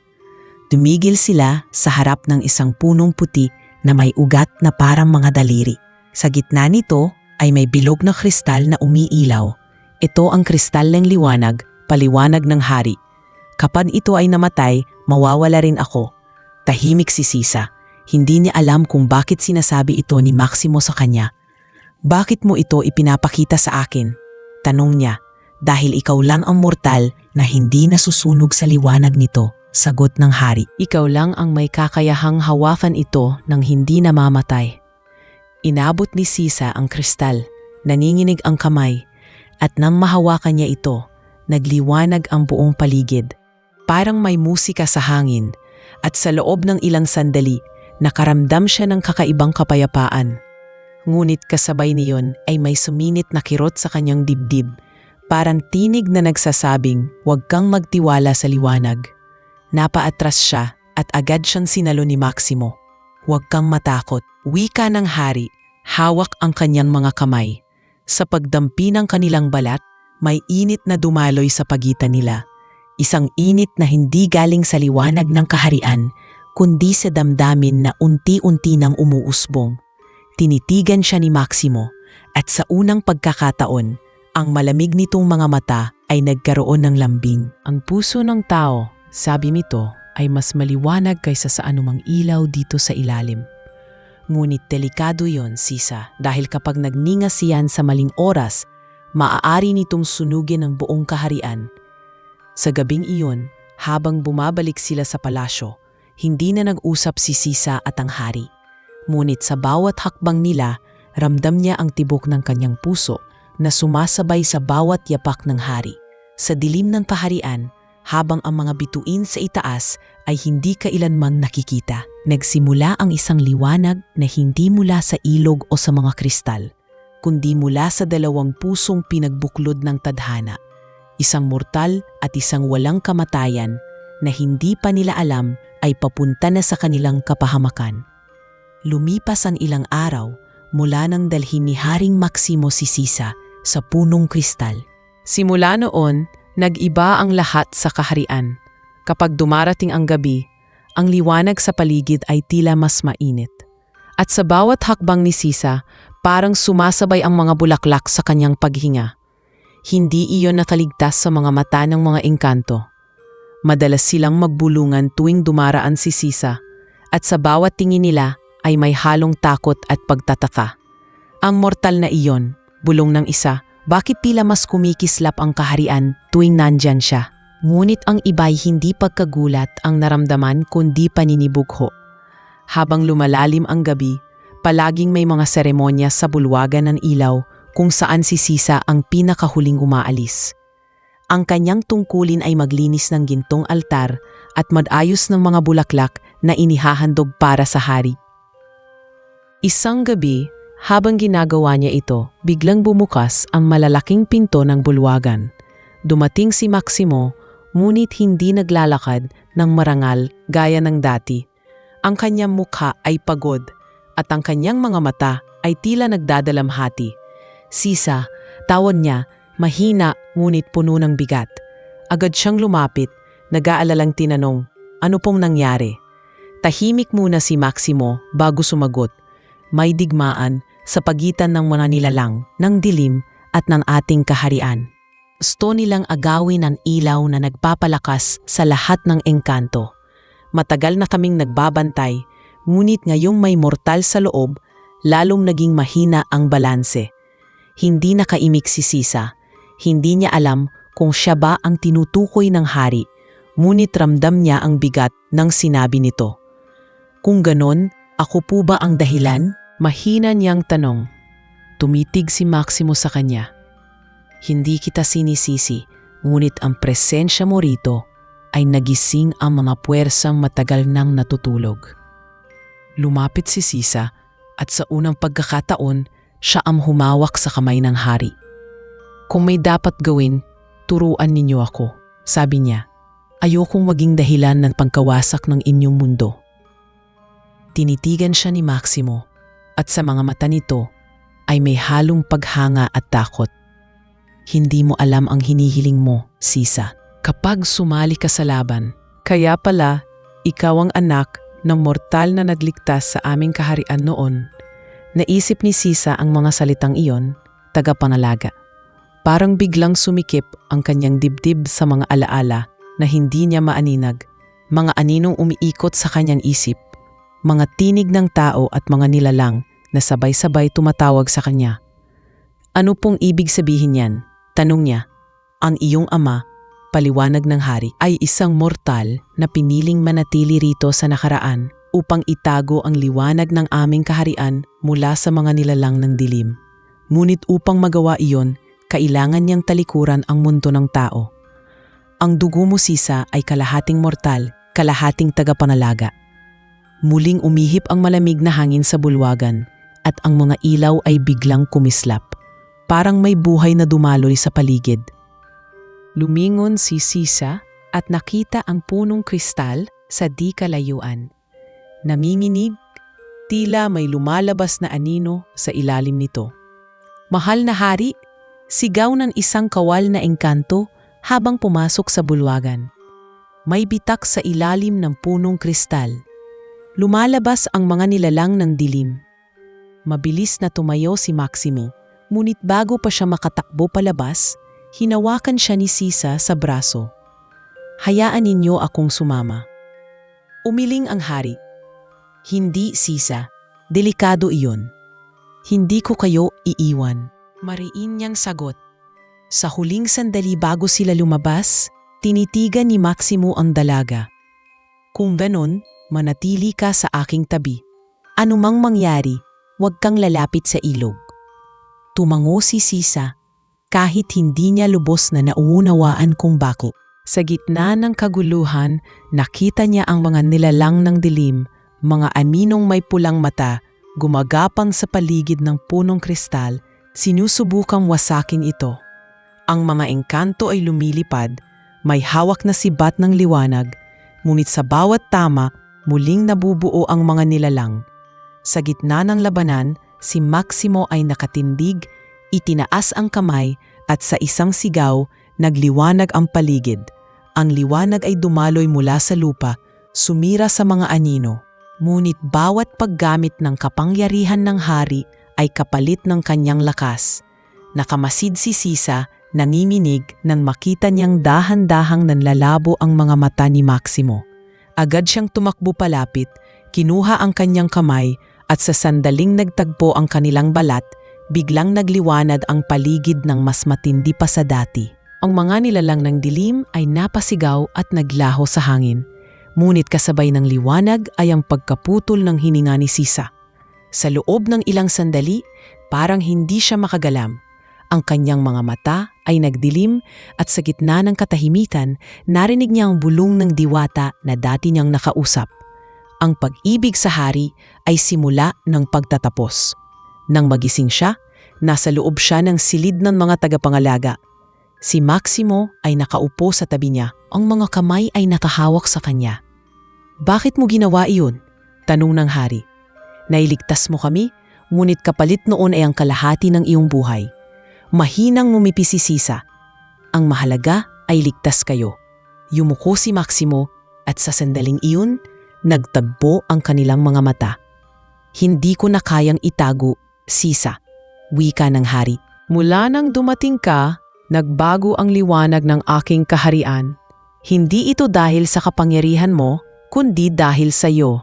Tumigil sila sa harap ng isang punong puti na may ugat na parang mga daliri. Sa gitna nito ay may bilog na kristal na umiilaw. "Ito ang kristal ng liwanag," paliwanag ng hari. "Kapag ito ay namatay, mawawala rin ako." Tahimik si Sisa. Hindi niya alam kung bakit sinasabi ito ni Maximo sa kanya. "Bakit mo ito ipinapakita sa akin?" tanong niya. "Dahil ikaw lang ang mortal na hindi nasusunog sa liwanag nito," sagot ng hari. "Ikaw lang ang may kakayahang hawakan ito nang hindi namamatay." Inabot ni Sisa ang kristal, nanginginig ang kamay, at nang mahawakan niya ito, nagliwanag ang buong paligid. Parang may musika sa hangin, at sa loob ng ilang sandali, nakaramdam siya ng kakaibang kapayapaan. Ngunit kasabay niyon ay may suminit na kirot sa kanyang dibdib, parang tinig na nagsasabing, "Huwag kang magtiwala sa liwanag." Napaatras siya at agad siyang sinalo ni Maximo. "Huwag kang matakot," wika ng hari, hawak ang kanyang mga kamay. Sa pagdampi ng kanilang balat, may init na dumaloy sa pagitan nila. Isang init na hindi galing sa liwanag ng kaharian, kundi sa damdamin na unti-unti nang umuusbong. Tinitigan siya ni Maximo, at sa unang pagkakataon, ang malamig nitong mga mata ay nagkaroon ng lambing. "Ang puso ng tao," sabi nito, "ay mas maliwanag kaysa sa anumang ilaw dito sa ilalim." Ngunit delikado yon, Sisa, dahil kapag nagningas siyan sa maling oras, maaari nitong sunugin ang buong kaharian. Sa gabing iyon, habang bumabalik sila sa palasyo, hindi na nag-usap si Sisa at ang hari. Ngunit sa bawat hakbang nila, ramdam niya ang tibok ng kanyang puso na sumasabay sa bawat yapak ng hari. Sa dilim ng kaharian, habang ang mga bituin sa itaas ay hindi kailanman nakikita, nagsimula ang isang liwanag na hindi mula sa ilog o sa mga kristal, kundi mula sa dalawang pusong pinagbuklod ng tadhana. Isang mortal at isang walang kamatayan na hindi pa nila alam ay papunta na sa kanilang kapahamakan. Lumipas ang ilang araw mula nang dalhin ni Haring Maximo si Sisa sa punong kristal. Simula noon, nag-iba ang lahat sa kaharian. Kapag dumarating ang gabi, ang liwanag sa paligid ay tila mas mainit. At sa bawat hakbang ni Sisa, parang sumasabay ang mga bulaklak sa kanyang paghinga. Hindi iyon nakaligtas sa mga mata ng mga engkanto. Madalas silang magbulungan tuwing dumaraan si Sisa, at sa bawat tingin nila ay may halong takot at pagtataka. Ang mortal na iyon, bulong ng isa, bakit tila mas kumikislap ang kaharian tuwing nandyan siya? Ngunit ang iba'y hindi pagkagulat ang naramdaman kundi paninibugho. Habang lumalalim ang gabi, palaging may mga seremonya sa bulwagan ng ilaw kung saan si Sisa ang pinakahuling umaalis. Ang kanyang tungkulin ay maglinis ng gintong altar at mag-ayos ng mga bulaklak na inihahandog para sa hari. Isang gabi, habang ginagawa niya ito, biglang bumukas ang malalaking pinto ng bulwagan. Dumating si Maximo, ngunit hindi naglalakad ng marangal gaya ng dati. Ang kanyang mukha ay pagod at ang kanyang mga mata ay tila nagdadalamhati. Sisa, tawag niya, mahina ngunit puno ng bigat. Agad siyang lumapit, nag-aalalang tinanong, ano pong nangyari? Tahimik muna si Maximo bago sumagot. May digmaan sa pagitan ng mga nilalang, ng dilim at ng ating kaharian. Gusto nilang agawin ang ilaw na nagpapalakas sa lahat ng engkanto. Matagal na kaming nagbabantay, ngunit ngayong may mortal sa loob, lalong naging mahina ang balanse. Hindi nakaimik si Sisa. Hindi niya alam kung siya ba ang tinutukoy ng hari, ngunit ramdam niya ang bigat ng sinabi nito. Kung ganon, ako po ba ang dahilan? Mahina niyang tanong. Tumitig si Maximo sa kanya. Hindi kita sinisisi, ngunit ang presensya mo rito ay nagising ang mga puwersang matagal nang natutulog. Lumapit si Sisa at sa unang pagkakataon, siya ang humawak sa kamay ng hari. Kung may dapat gawin, turuan ninyo ako, sabi niya. Ayokong maging dahilan ng pangkawasak ng inyong mundo. Tinitigan siya ni Maximo at sa mga mata nito ay may halong paghanga at takot. Hindi mo alam ang hinihiling mo, Sisa, kapag sumali ka sa laban. Kaya pala, ikaw ang anak ng mortal na nagligtas sa aming kaharian noon. Naisip ni Sisa ang mga salitang iyon, tagapangalaga. Parang biglang sumikip ang kanyang dibdib sa mga alaala na hindi niya maaninag, mga aninong umiikot sa kanyang isip, mga tinig ng tao at mga nilalang na sabay-sabay tumatawag sa kanya. Ano pong ibig sabihin yan? Tanong niya. Ang iyong ama, paliwanag ng hari, ay isang mortal na piniling manatili rito sa nakaraan upang itago ang liwanag ng aming kaharian mula sa mga nilalang ng dilim. Ngunit upang magawa iyon, kailangan niyang talikuran ang mundo ng tao. Ang dugo mo, Sisa, ay kalahating mortal, kalahating tagapanalaga. Muling umihip ang malamig na hangin sa bulwagan at ang mga ilaw ay biglang kumislap. Parang may buhay na dumaloy sa paligid. Lumingon si Sisa at nakita ang punong kristal sa di kalayuan. Nanginginig, tila may lumalabas na anino sa ilalim nito. Mahal na hari, sigaw ng isang kawal na engkanto habang pumasok sa bulwagan. May bitak sa ilalim ng punong kristal. Lumalabas ang mga nilalang ng dilim. Mabilis na tumayo si Maximo, ngunit bago pa siya makatakbo palabas, hinawakan siya ni Sisa sa braso. Hayaan ninyo akong sumama. Umiling ang hari. Hindi, Sisa. Delikado iyon. Hindi ko kayo iiwan. Mariin niyang sagot. Sa huling sandali bago sila lumabas, tinitigan ni Maximo ang dalaga. Kung ganon, manatili ka sa aking tabi. Anumang mangyari, huwag kang lalapit sa ilog. Tumango si Sisa, kahit hindi niya lubos na nauunawaan kung bakit. Sa gitna ng kaguluhan, nakita niya ang mga nilalang ng dilim, mga aninong may pulang mata, gumagapang sa paligid ng punong kristal, sinusubukang wasakin ito. Ang mga engkanto ay lumilipad, may hawak na sibat ng liwanag, ngunit sa bawat tama, muling nabubuo ang mga nilalang. Sa gitna ng labanan, si Maximo ay nakatindig, itinaas ang kamay at sa isang sigaw, nagliwanag ang paligid. Ang liwanag ay dumaloy mula sa lupa, sumira sa mga anino. Ngunit bawat paggamit ng kapangyarihan ng hari ay kapalit ng kanyang lakas. Nakamasid si Sisa, nanginginig nang makita niyang dahan-dahang nanlalabo ang mga mata ni Maximo. Agad siyang tumakbo palapit, kinuha ang kanyang kamay At sa sandaling nagtagpo ang kanilang balat, biglang nagliwanag ang paligid ng mas matindi pa sa dati. Ang mga nilalang ng dilim ay napasigaw at naglaho sa hangin. Ngunit kasabay ng liwanag ay ang pagkaputol ng hininga ni Sisa. Sa loob ng ilang sandali, parang hindi siya makagalam. Ang kanyang mga mata ay nagdilim at sa gitna ng katahimikan, narinig niya ang bulong ng diwata na dati niyang nakausap. Ang pag-ibig sa hari ay simula ng pagtatapos. Nang magising siya, nasa loob siya ng silid ng mga tagapangalaga. Si Maximo ay nakaupo sa tabi niya, ang mga kamay ay nakahawak sa kanya. "Bakit mo ginawa iyon?" tanong ng hari. "Nailigtas mo kami, ngunit kapalit noon ay ang kalahati ng iyong buhay." Mahinang ngumipi si Sisa. "Ang mahalaga ay ligtas kayo." Yumuko si Maximo at sa sandaling iyon, nagtagpo ang kanilang mga mata. "Hindi ko na kayang itago, Sisa," wika ng hari. "Mula nang dumating ka, nagbago ang liwanag ng aking kaharian. Hindi ito dahil sa kapangyarihan mo, kundi dahil sa iyo."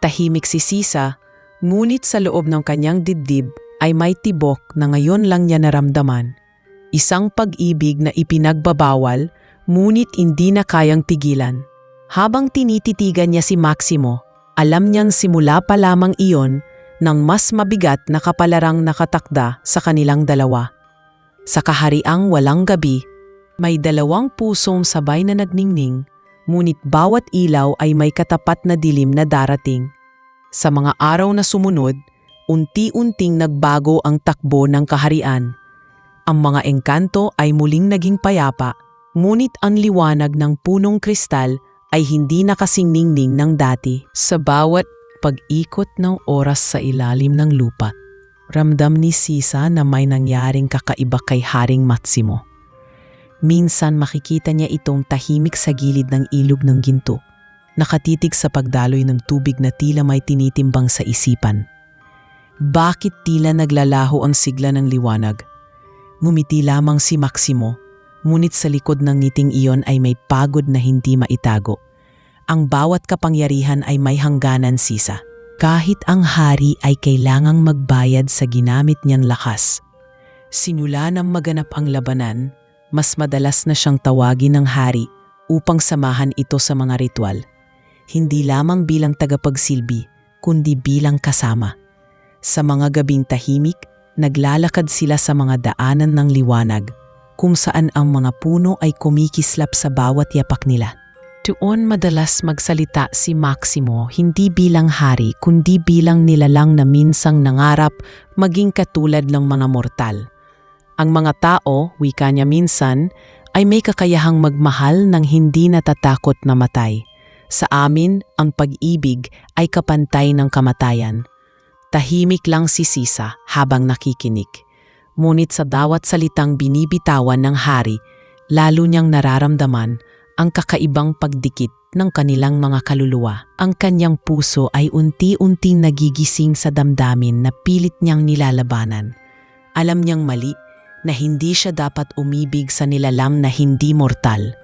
Tahimik si Sisa, ngunit sa loob ng kanyang dibdib ay may tibok na ngayon lang niya naramdaman. Isang pag-ibig na ipinagbabawal, ngunit hindi na kayang pigilan. Habang tinititigan niya si Maximo, alam niyang simula pa lamang iyon ng mas mabigat na kapalarang nakatakda sa kanilang dalawa. Sa kahariang walang gabi, may dalawang pusong sabay na nagningning, ngunit bawat ilaw ay may katapat na dilim na darating. Sa mga araw na sumunod, unti-unting nagbago ang takbo ng kaharian. Ang mga engkanto ay muling naging payapa, ngunit ang liwanag ng punong kristal ay hindi nakasingningning ng dati. Sa bawat pag-ikot ng oras sa ilalim ng lupa, ramdam ni Sisa na may nangyaring kakaiba kay Haring Maximo. Minsan makikita niya itong tahimik sa gilid ng ilog ng ginto, nakatitig sa pagdaloy ng tubig na tila may tinitimbang sa isipan. Bakit tila naglalaho ang sigla ng liwanag? Ngumiti lamang si Maximo, ngunit sa likod ng ngiting iyon ay may pagod na hindi maitago. Ang bawat kapangyarihan ay may hangganan, Sisa. Kahit ang hari ay kailangang magbayad sa ginamit niyang lakas. Simula nang maganap ang labanan, mas madalas na siyang tawagin ng hari upang samahan ito sa mga ritual. Hindi lamang bilang tagapagsilbi, kundi bilang kasama. Sa mga gabing tahimik, naglalakad sila sa mga daanan ng liwanag, kung saan ang mga puno ay kumikislap sa bawat yapak nila. Doon madalas magsalita si Maximo hindi bilang hari kundi bilang nilalang na minsang nangarap maging katulad ng mga mortal. Ang mga tao, wika niya minsan, ay may kakayahang magmahal ng hindi natatakot na matay. Sa amin, ang pag-ibig ay kapantay ng kamatayan. Tahimik lang si Sisa habang nakikinig. Ngunit sa bawat salitang binibitawan ng hari, lalo niyang nararamdaman ang kakaibang pagdikit ng kanilang mga kaluluwa. Ang kanyang puso ay unti-unting nagigising sa damdamin na pilit niyang nilalabanan. Alam niyang mali na hindi siya dapat umibig sa nilalang na hindi mortal.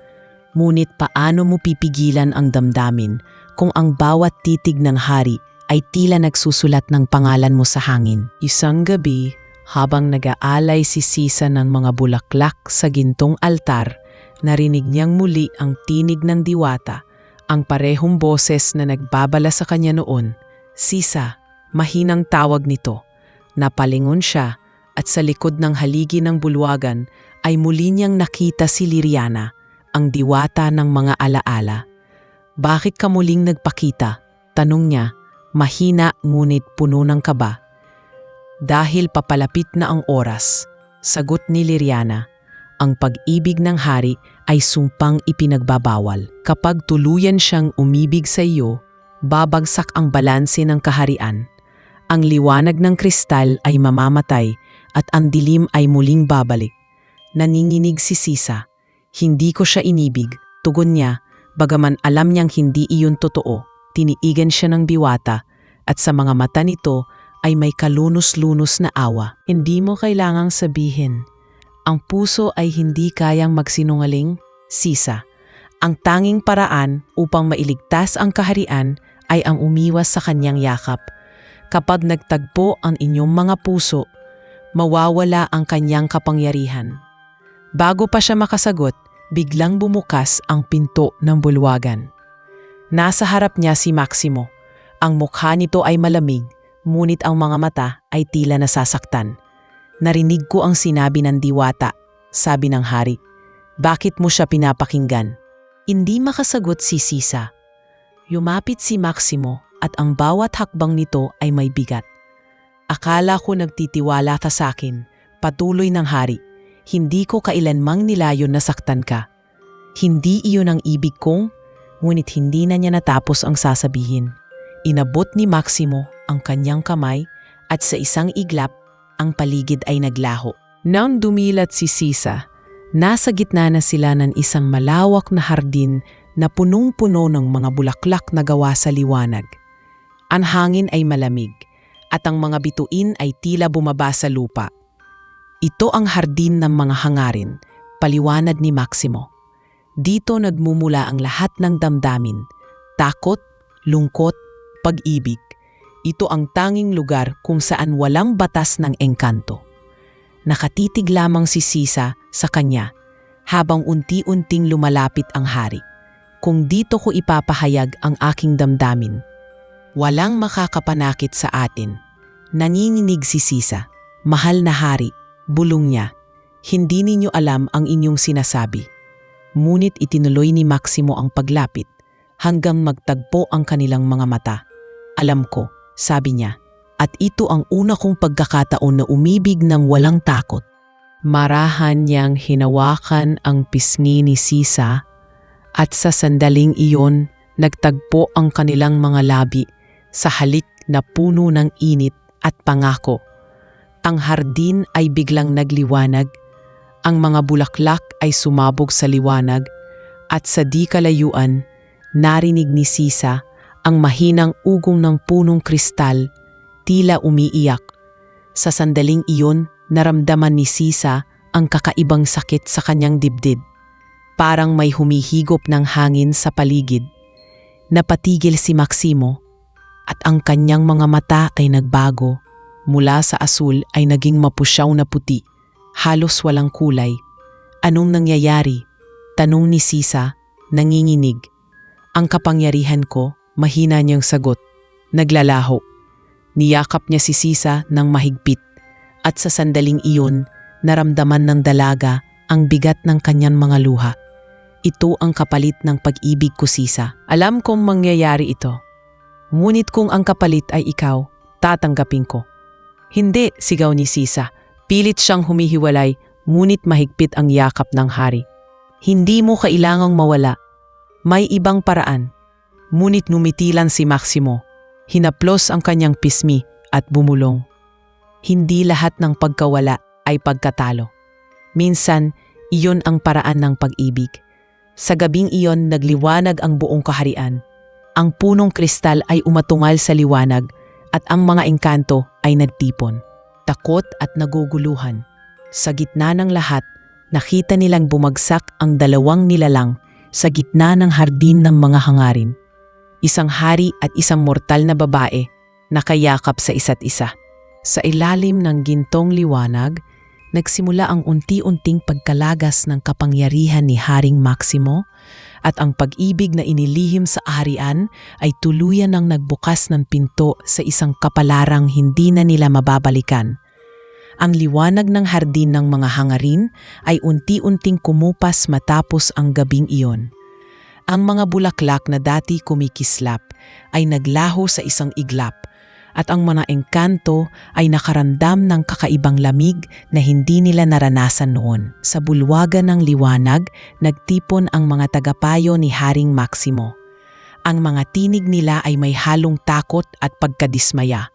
Ngunit paano mo pipigilan ang damdamin kung ang bawat titig ng hari ay tila nagsusulat ng pangalan mo sa hangin? Isang gabi, habang nag-aalay si Sisa ng mga bulaklak sa gintong altar, narinig niyang muli ang tinig ng diwata, ang parehong boses na nagbabala sa kanya noon. "Sisa," mahinang tawag nito. Napalingon siya at sa likod ng haligi ng bulwagan ay muli niyang nakita si Liriana, ang diwata ng mga alaala. "Bakit ka muling nagpakita?" tanong niya, mahina ngunit puno ng kaba. "Dahil papalapit na ang oras," sagot ni Liriana. "Ang pag-ibig ng hari ay sumpang ipinagbabawal. Kapag tuluyan siyang umibig sa iyo, babagsak ang balanse ng kaharian. Ang liwanag ng kristal ay mamamatay at ang dilim ay muling babalik." Naninginig si Sisa. "Hindi ko siya inibig," tugon niya, bagaman alam niyang hindi iyon totoo. Tiniigan siya ng diwata at sa mga mata nito ay may kalunos-lunos na awa. "Hindi mo kailangang sabihin. Ang puso ay hindi kayang magsinungaling, Sisa. Ang tanging paraan upang mailigtas ang kaharian ay ang umiwas sa kanyang yakap. Kapag nagtagpo ang inyong mga puso, mawawala ang kanyang kapangyarihan. Bago pa siya makasagot, biglang bumukas ang pinto ng bulwagan. Nasa harap niya si Maximo. Ang mukha nito ay malamig, ngunit ang mga mata ay tila nasasaktan. Narinig ko ang sinabi ng diwata, sabi ng hari. Bakit mo siya pinapakinggan? Hindi makasagot si Sisa. Yumapit si Maximo at ang bawat hakbang nito ay may bigat. Akala ko nagtitiwala ka sa akin, patuloy ng hari. Hindi ko kailanmang nilayon na saktan ka. Hindi iyon ang ibig kong, ngunit hindi na niya natapos ang sasabihin. Inabot ni Maximo ang kanyang kamay at sa isang iglap, ang paligid ay naglaho. Nang dumilat si Sisa, nasa gitna na sila ng isang malawak na hardin na punong-puno ng mga bulaklak na gawa sa liwanag. Ang hangin ay malamig at ang mga bituin ay tila bumaba sa lupa. Ito ang hardin ng mga hangarin, paliwanag ni Maximo. Dito nagmumula ang lahat ng damdamin, takot, lungkot, pag-ibig. Ito ang tanging lugar kung saan walang batas ng engkanto. Nakatitig lamang si Sisa sa kanya habang unti-unting lumalapit ang hari. Kung dito ko ipapahayag ang aking damdamin, walang makakapanakit sa atin. Nanginginig si Sisa. Mahal na hari, bulong niya. Hindi ninyo alam ang inyong sinasabi. Ngunit itinuloy ni Maximo ang paglapit hanggang magtagpo ang kanilang mga mata. Alam ko, sabi niya, at ito ang una kong pagkakataon na umibig ng walang takot. Marahan niyang hinawakan ang pisngi ni Sisa at sa sandaling iyon nagtagpo ang kanilang mga labi sa halik na puno ng init at pangako. Ang hardin ay biglang nagliwanag, ang mga bulaklak ay sumabog sa liwanag at sa di kalayuan, narinig ni Sisa ang mahinang ugong ng punong kristal, tila umiiyak. Sa sandaling iyon, naramdaman ni Sisa ang kakaibang sakit sa kanyang dibdib. Parang may humihigop ng hangin sa paligid. Napatigil si Maximo at ang kanyang mga mata ay nagbago. Mula sa asul ay naging mapusyaw na puti, halos walang kulay. Anong nangyayari? Tanong ni Sisa, nanginginig. Ang kapangyarihan ko, mahina niyang sagot. Naglalaho. Niyakap niya si Sisa ng mahigpit at sa sandaling iyon, naramdaman ng dalaga ang bigat ng kanyang mga luha. Ito ang kapalit ng pag-ibig ko, Sisa. Alam kong mangyayari ito. Ngunit kung ang kapalit ay ikaw, tatanggapin ko. Hindi, sigaw ni Sisa. Pilit siyang humihiwalay, ngunit mahigpit ang yakap ng hari. Hindi mo kailangang mawala. May ibang paraan. Ngunit numitilan si Maximo. Hinaplos ang kanyang pismi at bumulong. Hindi lahat ng pagkawala ay pagkatalo. Minsan, iyon ang paraan ng pag-ibig. Sa gabing iyon, nagliwanag ang buong kaharian. Ang punong kristal ay umatungal sa liwanag at ang mga engkanto ay nagtipon. Takot at naguguluhan. Sa gitna ng lahat, nakita nilang bumagsak ang dalawang nilalang sa gitna ng hardin ng mga hangarin. Isang hari at isang mortal na babae nakayakap sa isa't isa. Sa ilalim ng gintong liwanag, nagsimula ang unti-unting pagkalagas ng kapangyarihan ni Haring Maximo at ang pag-ibig na inilihim sa aharian ay tuluyan ng nagbukas ng pinto sa isang kapalarang hindi na nila mababalikan. Ang liwanag ng hardin ng mga hangarin ay unti-unting kumupas matapos ang gabing iyon. Ang mga bulaklak na dati kumikislap ay naglaho sa isang iglap at ang mga engkanto ay nakaramdam ng kakaibang lamig na hindi nila naranasan noon. Sa bulwagan ng liwanag, nagtipon ang mga tagapayo ni Haring Maximo. Ang mga tinig nila ay may halong takot at pagkadismaya.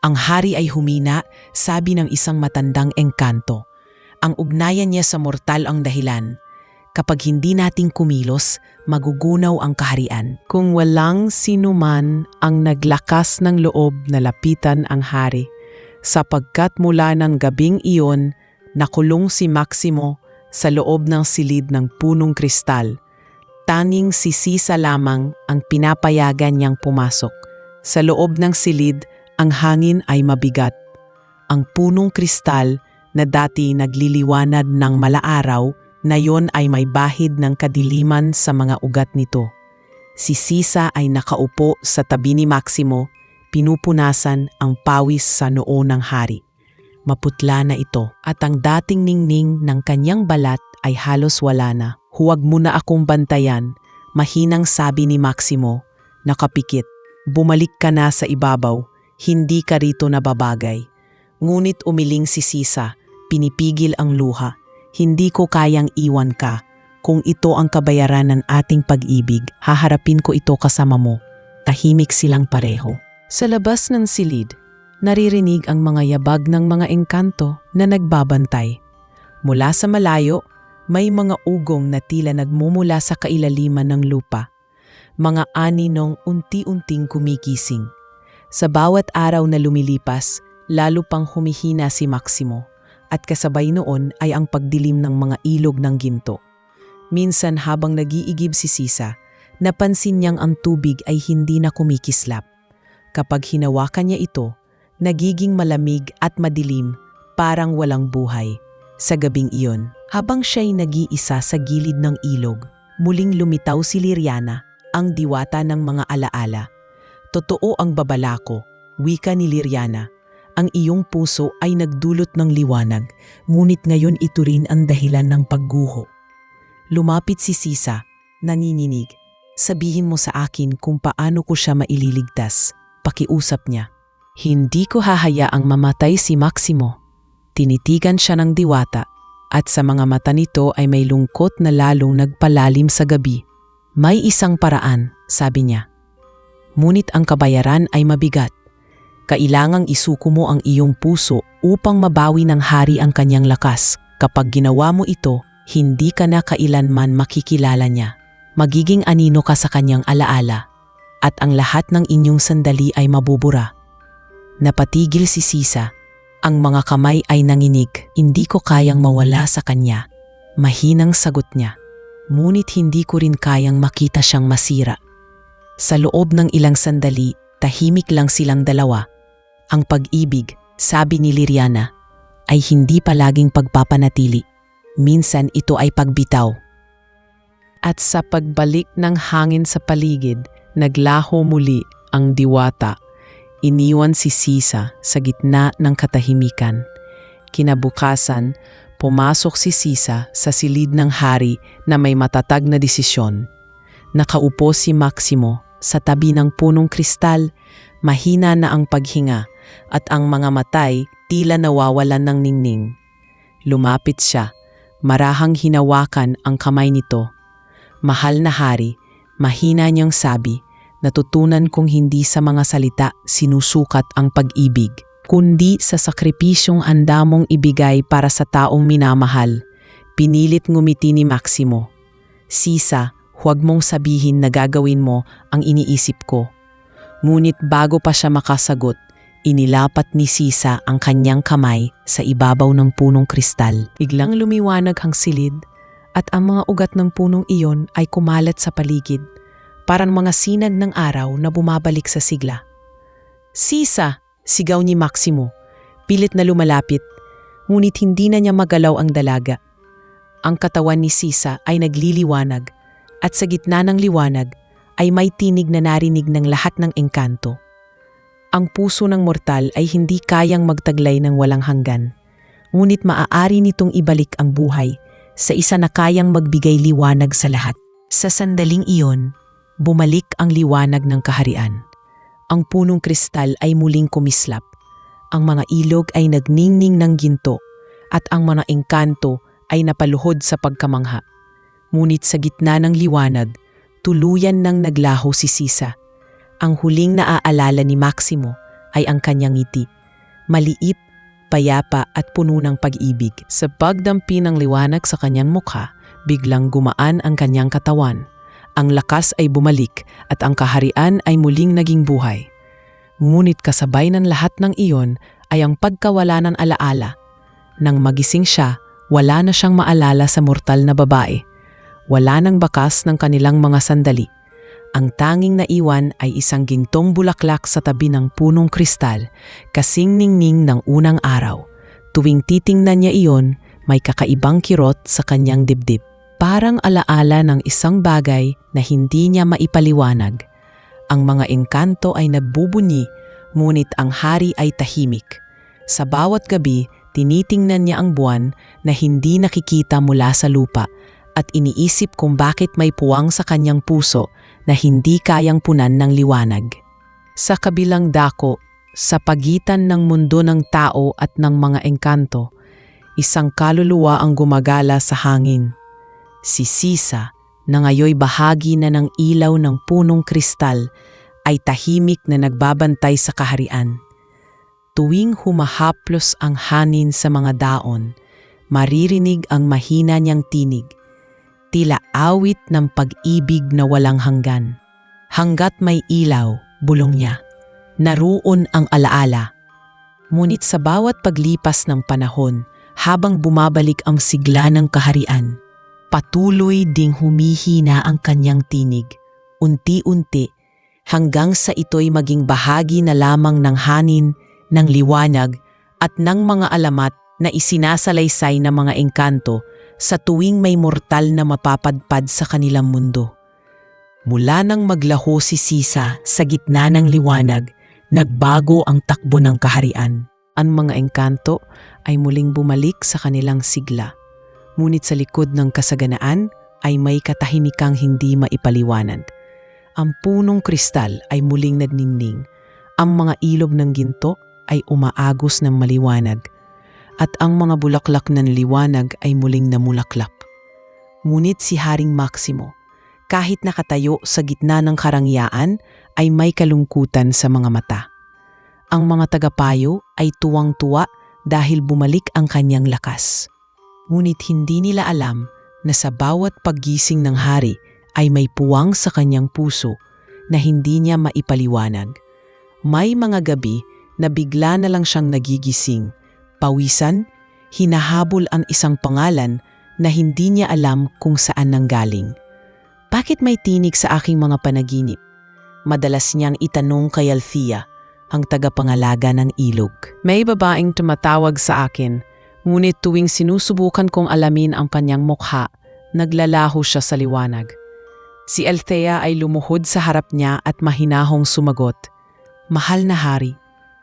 Ang hari ay humina, sabi ng isang matandang engkanto. Ang ugnayan niya sa mortal ang dahilan. Kapag hindi natin kumilos, magugunaw ang kaharian. Kung walang sinuman ang naglakas ng loob na lapitan ang hari, sapagkat mula ng gabing iyon, nakulong si Maximo sa loob ng silid ng punong kristal. Tanging si Sisa lamang ang pinapayagan niyang pumasok. Sa loob ng silid Ang hangin ay mabigat. Ang punong kristal na dati nagliliwanag ng malaaraw, ngayon ay may bahid ng kadiliman sa mga ugat nito. Si Sisa ay nakaupo sa tabi ni Maximo, pinupunasan ang pawis sa noo ng hari. Maputla na ito at ang dating ningning ng kanyang balat ay halos wala na. Huwag mo na akong bantayan, mahinang sabi ni Maximo, nakapikit. Bumalik ka na sa ibabaw, hindi ka rito nababagay. Ngunit umiling si Sisa, pinipigil ang luha. Hindi ko kayang iwan ka. Kung ito ang kabayaran ng ating pag-ibig, haharapin ko ito kasama mo. Tahimik silang pareho. Sa labas ng silid, naririnig ang mga yabag ng mga engkanto na nagbabantay. Mula sa malayo, may mga ugong na tila nagmumula sa kailaliman ng lupa. Mga aninong unti-unting kumigising. Sa bawat araw na lumilipas, lalo pang humihina si Maximo at kasabay noon ay ang pagdilim ng mga ilog ng ginto. Minsan habang nag-iigib si Sisa, napansin niyang ang tubig ay hindi na kumikislap. Kapag hinawakan niya ito, nagiging malamig at madilim, parang walang buhay. Sa gabing iyon, habang siya'y nag-iisa sa gilid ng ilog, muling lumitaw si Liriana, ang diwata ng mga alaala. Totoo ang babala ko, wika ni Liriana. Ang iyong puso ay nagdulot ng liwanag, ngunit ngayon ito rin ang dahilan ng pagguho. Lumapit si Sisa, nanininig. Sabihin mo sa akin kung paano ko siya maililigtas. Pakiusap niya. Hindi ko hahayaang mamatay si Maximo. Tinitigan siya ng diwata at sa mga mata nito ay may lungkot na lalong nagpalalim sa gabi. May isang paraan, sabi niya. Ngunit ang kabayaran ay mabigat. Kailangang isuko mo ang iyong puso upang mabawi ng hari ang kanyang lakas. Kapag ginawa mo ito, hindi ka na kailanman makikilala niya. Magiging anino ka sa kanyang alaala at ang lahat ng inyong sandali ay mabubura. Napatigil si Sisa. Ang mga kamay ay nanginig. Hindi ko kayang mawala sa kanya. Mahinang sagot niya. Ngunit hindi ko rin kayang makita siyang masira. Sa loob ng ilang sandali, tahimik lang silang dalawa. Ang pag-ibig, sabi ni Liriana, ay hindi palaging pagpapanatili. Minsan ito ay pagbitaw. At sa pagbalik ng hangin sa paligid, naglaho muli ang diwata. Iniwan si Sisa sa gitna ng katahimikan. Kinabukasan, pumasok si Sisa sa silid ng hari na may matatag na desisyon. Nakaupo si Maximo sa tabi ng punong kristal, mahina na ang paghinga at ang mga matay tila nawawalan ng ningning. Lumapit siya, marahang hinawakan ang kamay nito. Mahal na hari, mahina niyang sabi, natutunan kong hindi sa mga salita sinusukat ang pag-ibig, kundi sa sakripisyong handa mong ibigay para sa taong minamahal. Pinilit ngumiti ni Maximo. Sisa, huwag mong sabihin na gagawin mo ang iniisip ko. Ngunit bago pa siya makasagot, inilapat ni Sisa ang kanyang kamay sa ibabaw ng punong kristal. Biglang lumiwanag ang silid at ang mga ugat ng punong iyon ay kumalat sa paligid, parang mga sinag ng araw na bumabalik sa sigla. Sisa! Sigaw ni Maximo. Pilit na lumalapit, ngunit hindi na niya magalaw ang dalaga. Ang katawan ni Sisa ay nagliliwanag at sa gitna ng liwanag ay may tinig na narinig ng lahat ng engkanto. Ang puso ng mortal ay hindi kayang magtaglay ng walang hanggan, ngunit maaari nitong ibalik ang buhay sa isa na kayang magbigay liwanag sa lahat. Sa sandaling iyon, bumalik ang liwanag ng kaharian. Ang punong kristal ay muling kumislap. Ang mga ilog ay nagningning ng ginto at ang mga engkanto ay napaluhod sa pagkamangha. Ngunit sa gitna ng liwanag, tuluyan nang naglaho si Sisa. Ang huling naaalala ni Maximo ay ang kanyang ngiti. Maliit, payapa at puno ng pag-ibig. Sa pagdampi ng liwanag sa kanyang mukha, biglang gumaan ang kanyang katawan. Ang lakas ay bumalik at ang kaharian ay muling naging buhay. Ngunit kasabay ng lahat ng iyon ay ang pagkawala ng alaala. Nang magising siya, wala na siyang maalala sa mortal na babae. Wala nang bakas ng kanilang mga sandali. Ang tanging naiwan ay isang gintong bulaklak sa tabi ng punong kristal, kasing ningning ng unang araw. Tuwing titingnan niya iyon, may kakaibang kirot sa kanyang dibdib. Parang alaala ng isang bagay na hindi niya maipaliwanag. Ang mga engkanto ay nagbubunyi, ngunit ang hari ay tahimik. Sa bawat gabi, tinitingnan niya ang buwan na hindi nakikita mula sa lupa at iniisip kung bakit may puwang sa kanyang puso na hindi kayang punan ng liwanag. Sa kabilang dako, sa pagitan ng mundo ng tao at ng mga engkanto, isang kaluluwa ang gumagala sa hangin. Si Sisa, na ngayoy bahagi na ng ilaw ng punong kristal, ay tahimik na nagbabantay sa kaharian. Tuwing humahaplos ang hanin sa mga daon, maririnig ang mahina niyang tinig. Tila awit ng pag-ibig na walang hanggan. Hanggat may ilaw, bulong niya, naroon ang alaala. Ngunit sa bawat paglipas ng panahon, habang bumabalik ang sigla ng kaharian, patuloy ding humihina ang kanyang tinig, unti-unti, hanggang sa ito'y maging bahagi na lamang ng hanin, ng liwanag, at ng mga alamat na isinasalaysay ng mga engkanto sa tuwing may mortal na mapapadpad sa kanilang mundo. Mula nang maglaho si Sisa sa gitna ng liwanag, nagbago ang takbo ng kaharian. Ang mga engkanto ay muling bumalik sa kanilang sigla. Ngunit sa likod ng kasaganaan ay may katahimikang hindi maipaliwanag. Ang punong kristal ay muling nagniningning. Ang mga ilog ng ginto ay umaagos ng maliwanag. At ang mga bulaklak ng liwanag ay muling namulaklak. Ngunit si Haring Maximo, kahit nakatayo sa gitna ng karangyaan, ay may kalungkutan sa mga mata. Ang mga tagapayo ay tuwang-tuwa dahil bumalik ang kanyang lakas. Ngunit hindi nila alam na sa bawat paggising ng hari ay may puwang sa kanyang puso na hindi niya maipaliwanag. May mga gabi na bigla na lang siyang nagigising, pawisan, hinahabol ang isang pangalan na hindi niya alam kung saan nanggaling. Bakit may tinig sa aking mga panaginip? Madalas niyang itanong kay Althea, ang tagapangalaga ng ilog. May babaeng tumatawag sa akin, ngunit tuwing sinusubukan kong alamin ang kanyang mukha, naglalaho siya sa liwanag. Si Althea ay lumuhod sa harap niya at mahinahong sumagot, "Mahal na hari,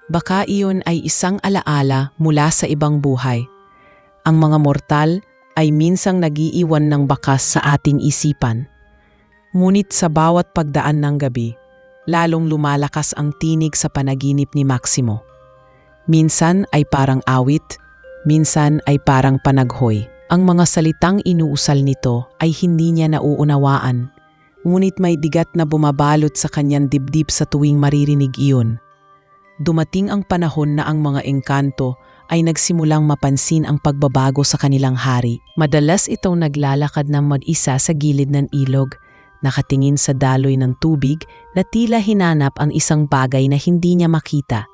baka iyon ay isang alaala mula sa ibang buhay. Ang mga mortal ay minsang nagiiwan ng bakas sa ating isipan. Ngunit sa bawat pagdaan ng gabi, lalong lumalakas ang tinig sa panaginip ni Maximo. Minsan ay parang awit, minsan ay parang panaghoy. Ang mga salitang inuusal nito ay hindi niya nauunawaan, ngunit may bigat na bumabalot sa kanyang dibdib sa tuwing maririnig iyon. Dumating ang panahon na ang mga engkanto ay nagsimulang mapansin ang pagbabago sa kanilang hari. Madalas itong naglalakad ng mag-isa sa gilid ng ilog, nakatingin sa daloy ng tubig na tila hinanap ang isang bagay na hindi niya makita.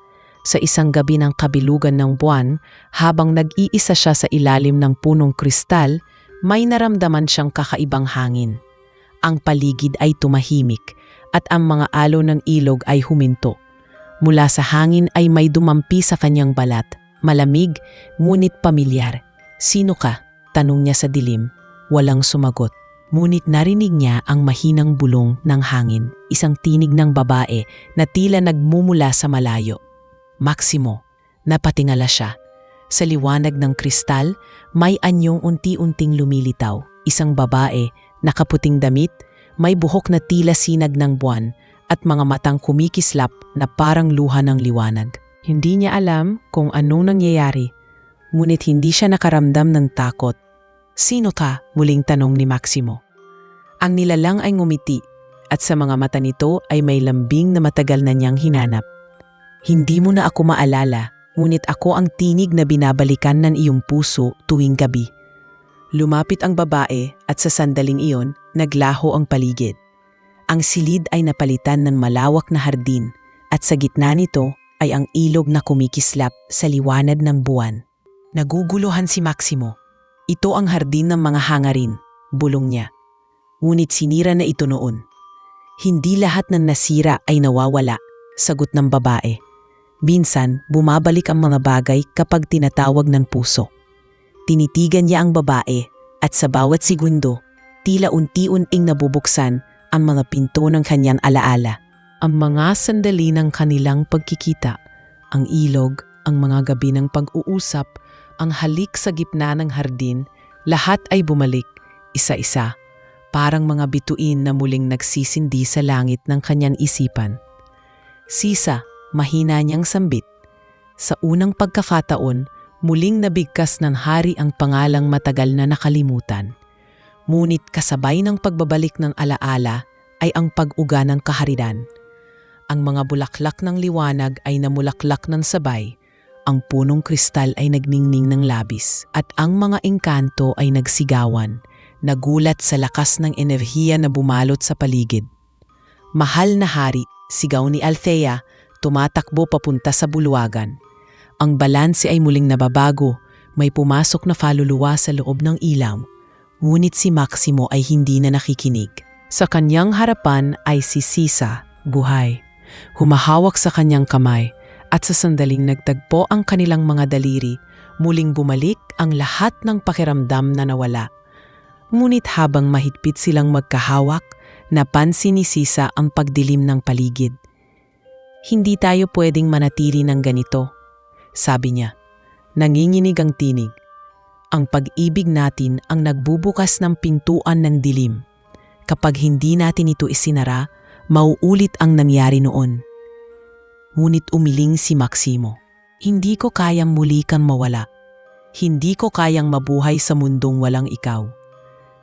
Sa isang gabi ng kabilugan ng buwan, habang nag-iisa siya sa ilalim ng punong kristal, may naramdaman siyang kakaibang hangin. Ang paligid ay tumahimik at ang mga alo ng ilog ay huminto. Mula sa hangin ay may dumampi sa kanyang balat, malamig ngunit pamilyar. "Sino ka?" tanong niya sa dilim. Walang sumagot. Ngunit narinig niya ang mahinang bulong ng hangin, isang tinig ng babae na tila nagmumula sa malayo. "Maximo," napatingala siya. Sa liwanag ng kristal, may anyong unti-unting lumilitaw. Isang babae, nakaputing damit, may buhok na tila sinag ng buwan, at mga matang kumikislap na parang luha ng liwanag. Hindi niya alam kung anong nangyayari, ngunit hindi siya nakaramdam ng takot. "Sino ka?" muling tanong ni Maximo. Ang nilalang ay ngumiti, at sa mga mata nito ay may lambing na matagal na niyang hinanap. "Hindi mo na ako maalala, ngunit ako ang tinig na binabalikan ng iyong puso tuwing gabi." Lumapit ang babae at sa sandaling iyon, naglaho ang paligid. Ang silid ay napalitan ng malawak na hardin at sa gitna nito ay ang ilog na kumikislap sa liwanag ng buwan. Naguguluhan si Maximo. "Ito ang hardin ng mga hangarin," bulong niya. Ngunit sinira na ito noon. Hindi lahat ng nasira ay nawawala, sagot ng babae. Minsan, bumabalik ang mga bagay kapag tinatawag ng puso. Tinitigan niya ang babae at sa bawat segundo, tila unti-unting nabubuksan ang mga pinto ng kanyang alaala. Ang mga sandali ng kanilang pagkikita, ang ilog, ang mga gabi ng pag-uusap, ang halik sa gitna ng hardin, lahat ay bumalik, isa-isa, parang mga bituin na muling nagsisindi sa langit ng kanyang isipan. Sisa, mahina niyang sambit. Sa unang pagkakataon, muling nabigkas ng hari ang pangalang matagal na nakalimutan. Ngunit kasabay ng pagbabalik ng alaala ay ang pag-uga ng kaharian. Ang mga bulaklak ng liwanag ay namulaklak ng sabay, ang punong kristal ay nagningning ng labis, at ang mga engkanto ay nagsigawan, nagulat sa lakas ng enerhiya na bumalot sa paligid. Mahal na hari, sigaw ni Althea, tumatakbo papunta sa bulwagan. Ang balanse ay muling nababago, may pumasok na kaluluwa sa loob ng ilaw. Ngunit si Maximo ay hindi na nakikinig. Sa kanyang harapan ay si Sisa, buhay. Humahawak sa kanyang kamay at sa sandaling nagtagpo ang kanilang mga daliri, muling bumalik ang lahat ng pakiramdam na nawala. Ngunit habang mahigpit silang magkahawak, napansin ni Sisa ang pagdilim ng paligid. Hindi tayo pwedeng manatili ng ganito, sabi niya. Nanginginig ang tinig. Ang pag-ibig natin ang nagbubukas ng pintuan ng dilim. Kapag hindi natin ito isinara, mauulit ang nangyari noon. Ngunit umiling si Maximo. Hindi ko kayang muli kang mawala. Hindi ko kayang mabuhay sa mundong walang ikaw.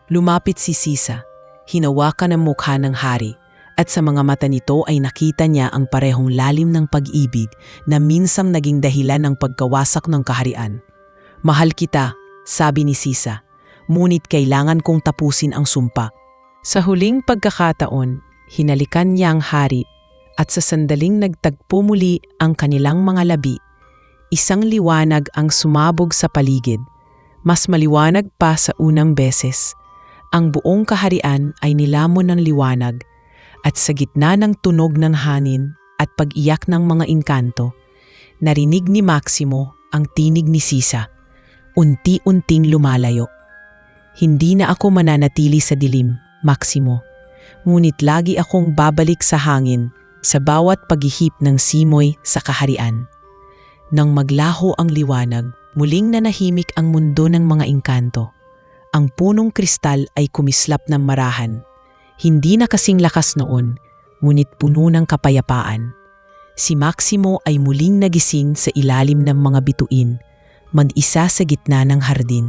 Lumapit si Sisa, hinawakan ang mukha ng hari, at sa mga mata nito ay nakita niya ang parehong lalim ng pag-ibig na minsang naging dahilan ng pagkawasak ng kaharian. Mahal kita, sabi ni Sisa, ngunit kailangan kong tapusin ang sumpa. Sa huling pagkakataon, hinalikan niya ang hari at sa sandaling nagtagpo muli ang kanilang mga labi. Isang liwanag ang sumabog sa paligid, mas maliwanag pa sa unang beses. Ang buong kaharian ay nilamon ng liwanag at sa gitna ng tunog ng hangin at pag-iyak ng mga engkanto, narinig ni Maximo ang tinig ni Sisa, unti-unting lumalayo. Hindi na ako mananatili sa dilim, Maximo. Ngunit lagi akong babalik sa hangin sa bawat paghihip ng simoy sa kaharian. Nang maglaho ang liwanag, muling nanahimik ang mundo ng mga engkanto. Ang punong kristal ay kumislap ng marahan. Hindi na kasing lakas noon, ngunit puno ng kapayapaan. Si Maximo ay muling nagising sa ilalim ng mga bituin, mag-isa sa gitna ng hardin.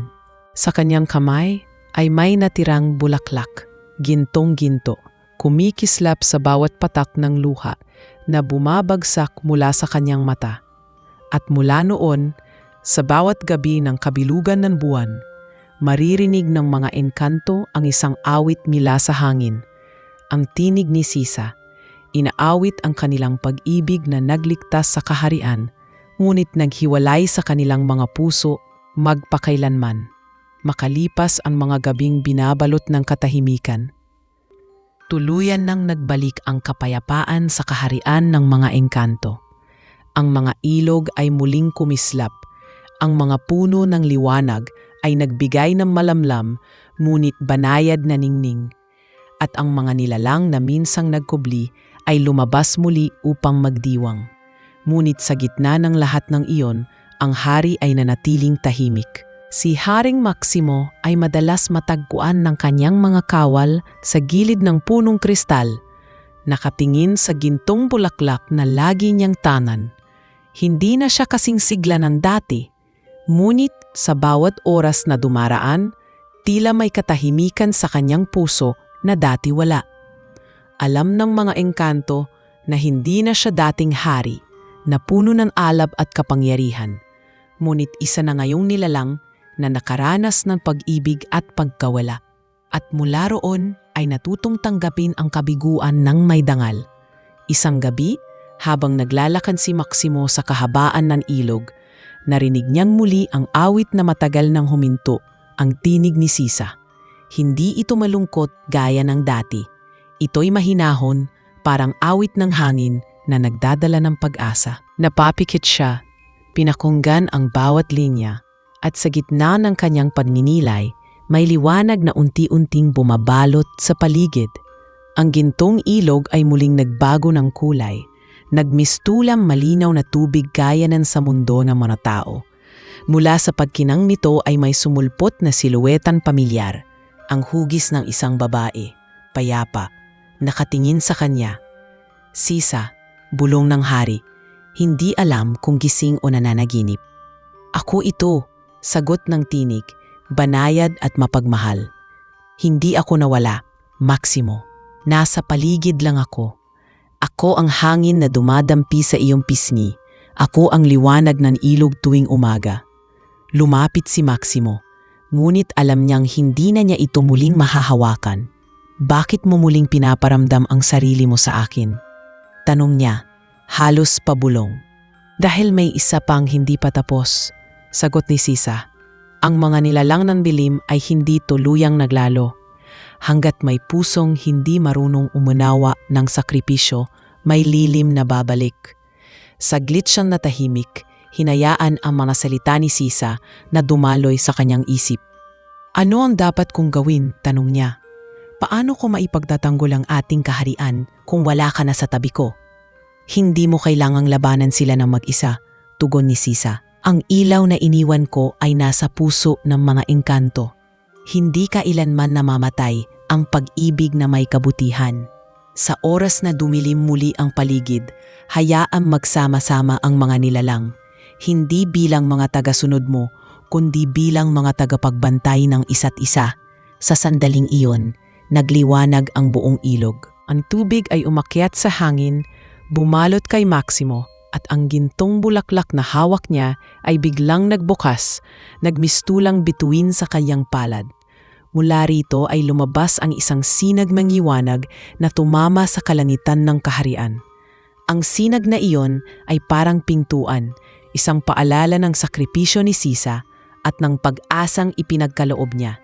Sa kanyang kamay ay may natirang bulaklak, gintong-ginto, kumikislap sa bawat patak ng luha na bumabagsak mula sa kanyang mata. At mula noon, sa bawat gabi ng kabilugan ng buwan, maririnig ng mga engkanto ang isang awit mula sa hangin. Ang tinig ni Sisa, inaawit ang kanilang pag-ibig na nagligtas sa kaharian, ngunit naghiwalay sa kanilang mga puso magpakailanman. Makalipas ang mga gabing binabalot ng katahimikan, tuluyan nang nagbalik ang kapayapaan sa kaharian ng mga engkanto. Ang mga ilog ay muling kumislap, ang mga puno ng liwanag ay nagbigay ng malamlam ngunit banayad na ningning, at ang mga nilalang na minsang nagkubli ay lumabas muli upang magdiwang. Ngunit sa gitna ng lahat ng iyon, ang hari ay nanatiling tahimik. Si Haring Maximo ay madalas matagpuan ng kanyang mga kawal sa gilid ng punong kristal, nakatingin sa gintong bulaklak na lagi niyang tanan. Hindi na siya kasing sigla ng dati, ngunit sa bawat oras na dumaraan, tila may katahimikan sa kanyang puso na dati wala. Alam ng mga engkanto na hindi na siya dating hari, na puno ng alab at kapangyarihan, ngunit isa na ngayong nilalang na nakaranas ng pag-ibig at pagkawala. At mula roon ay natutong tanggapin ang kabiguan ng may dangal. Isang gabi, habang naglalakad si Maximo sa kahabaan ng ilog, narinig niyang muli ang awit na matagal nang huminto, ang tinig ni Sisa. Hindi ito malungkot gaya ng dati. Ito'y mahinahon, parang awit ng hangin na nagdadala ng pag-asa. Napapikit siya, pinakunggan ang bawat linya, at sa gitna ng kanyang pagninilay, may liwanag na unti-unting bumabalot sa paligid. Ang gintong ilog ay muling nagbago ng kulay, nagmistulang malinaw na tubig gaya ng sa mundo ng mga tao. Mula sa pagkinang nito ay may sumulpot na siluetan pamilyar, ang hugis ng isang babae, payapa, nakatingin sa kanya. Sisa, bulong ng hari, hindi alam kung gising o nananaginip. Ako ito, sagot ng tinig, banayad at mapagmahal. Hindi ako nawala, Maximo. Nasa paligid lang ako. Ako ang hangin na dumadampi sa iyong pisngi. Ako ang liwanag ng ilog tuwing umaga. Lumapit si Maximo, ngunit alam niyang hindi na niya ito muling mahahawakan. Bakit mo muling pinaparamdam ang sarili mo sa akin? Tanong niya, halos pabulong. Dahil may isa pang hindi pa tapos, sagot ni Sisa. Ang mga nilalang ng dilim ay hindi tuluyang naglalo. Hanggat may pusong hindi marunong umunawa ng sakripisyo, may lilim na babalik. Saglit siyang natahimik, hinayaan ang mga salita ni Sisa na dumaloy sa kanyang isip. Ano ang dapat kong gawin? Tanong niya. Paano ko maipagtatanggol ang ating kaharian kung wala ka na sa tabi ko? Hindi mo kailangang labanan sila ng mag-isa, tugon ni Sisa. Ang ilaw na iniwan ko ay nasa puso ng mga engkanto. Hindi kailanman namamatay ang pag-ibig na may kabutihan. Sa oras na dumilim muli ang paligid, hayaang magsama-sama ang mga nilalang. Hindi bilang mga tagasunod mo, kundi bilang mga tagapagbantay ng isa't isa. Sa sandaling iyon, nagliwanag ang buong ilog. Ang tubig ay umakyat sa hangin, bumalot kay Maximo, at ang gintong bulaklak na hawak niya ay biglang nagbukas, nagmistulang bituin sa kanyang palad. Mula rito ay lumabas ang isang sinag mangiwanag na tumama sa kalangitan ng kaharian. Ang sinag na iyon ay parang pintuan, isang paalala ng sakripisyo ni Sisa at ng pag-asang ipinagkaloob niya.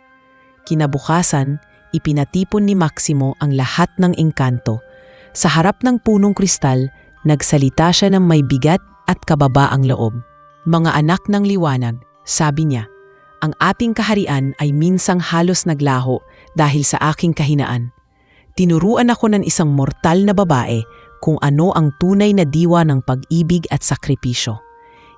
Kinabukasan, ipinatipon ni Maximo ang lahat ng engkanto. Sa harap ng punong kristal, nagsalita siya ng may bigat at kababaang loob. Mga anak ng liwanag, sabi niya, ang ating kaharian ay minsang halos naglaho dahil sa aking kahinaan. Tinuruan ako ng isang mortal na babae kung ano ang tunay na diwa ng pag-ibig at sakripisyo.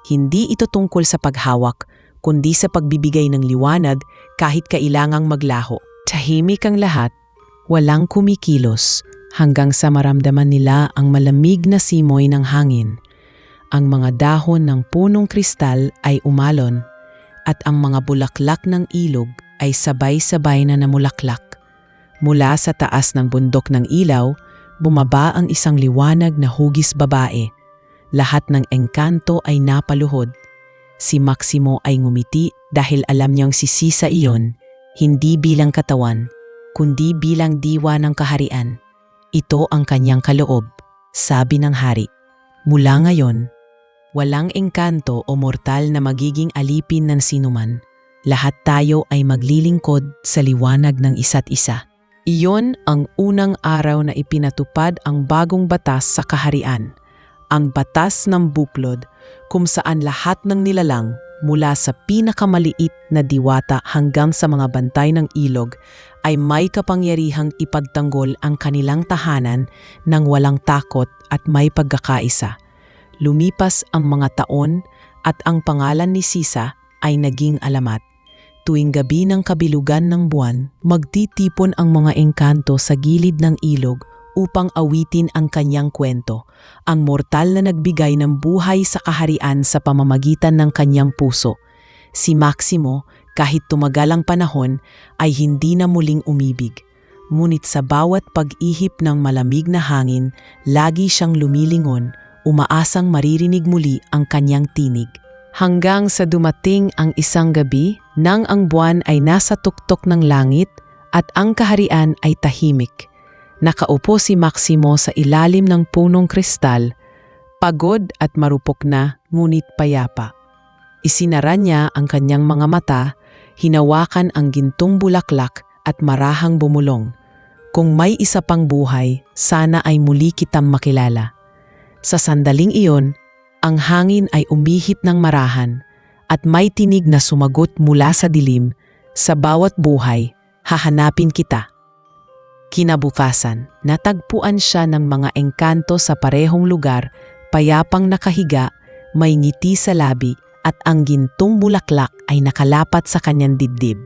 Hindi ito tungkol sa paghawak, kundi sa pagbibigay ng liwanag kahit kailangang maglaho. Tahimik ang lahat, walang kumikilos, hanggang sa maramdaman nila ang malamig na simoy ng hangin. Ang mga dahon ng punong kristal ay umalon, at ang mga bulaklak ng ilog ay sabay-sabay na namulaklak. Mula sa taas ng bundok ng ilaw, bumaba ang isang liwanag na hugis babae. Lahat ng engkanto ay napaluhod. Si Maximo ay ngumiti dahil alam niyang si Sisa iyon, hindi bilang katawan, kundi bilang diwa ng kaharian. Ito ang kanyang kaloob, sabi ng hari. Mula ngayon, walang engkanto o mortal na magiging alipin ng sinuman. Lahat tayo ay maglilingkod sa liwanag ng isa't isa. Iyon ang unang araw na ipinatupad ang bagong batas sa kaharian. Ang batas ng buklod, kung saan lahat ng nilalang mula sa pinakamaliit na diwata hanggang sa mga bantay ng ilog ay may kapangyarihang ipagtanggol ang kanilang tahanan ng walang takot at may pagkakaisa. Lumipas ang mga taon at ang pangalan ni Sisa ay naging alamat. Tuwing gabi ng kabilugan ng buwan, magtitipon ang mga engkanto sa gilid ng ilog upang awitin ang kanyang kwento, ang mortal na nagbigay ng buhay sa kaharian sa pamamagitan ng kanyang puso. Si Maximo, kahit tumagal ang panahon, ay hindi na muling umibig. Ngunit sa bawat pag-ihip ng malamig na hangin, lagi siyang lumilingon, umaasang maririnig muli ang kanyang tinig. Hanggang sa dumating ang isang gabi nang ang buwan ay nasa tuktok ng langit at ang kaharian ay tahimik. Nakaupo si Maximo sa ilalim ng punong kristal, pagod at marupok na ngunit payapa. Isinara niya ang kanyang mga mata, hinawakan ang gintong bulaklak at marahang bumulong. Kung may isa pang buhay, sana ay muli kitang makilala. Sa sandaling iyon, ang hangin ay umihip ng marahan at may tinig na sumagot mula sa dilim, sa bawat buhay, hahanapin kita. Kinabukasan, natagpuan siya ng mga engkanto sa parehong lugar, payapang nakahiga, may ngiti sa labi at ang gintong bulaklak ay nakalapat sa kanyang dibdib.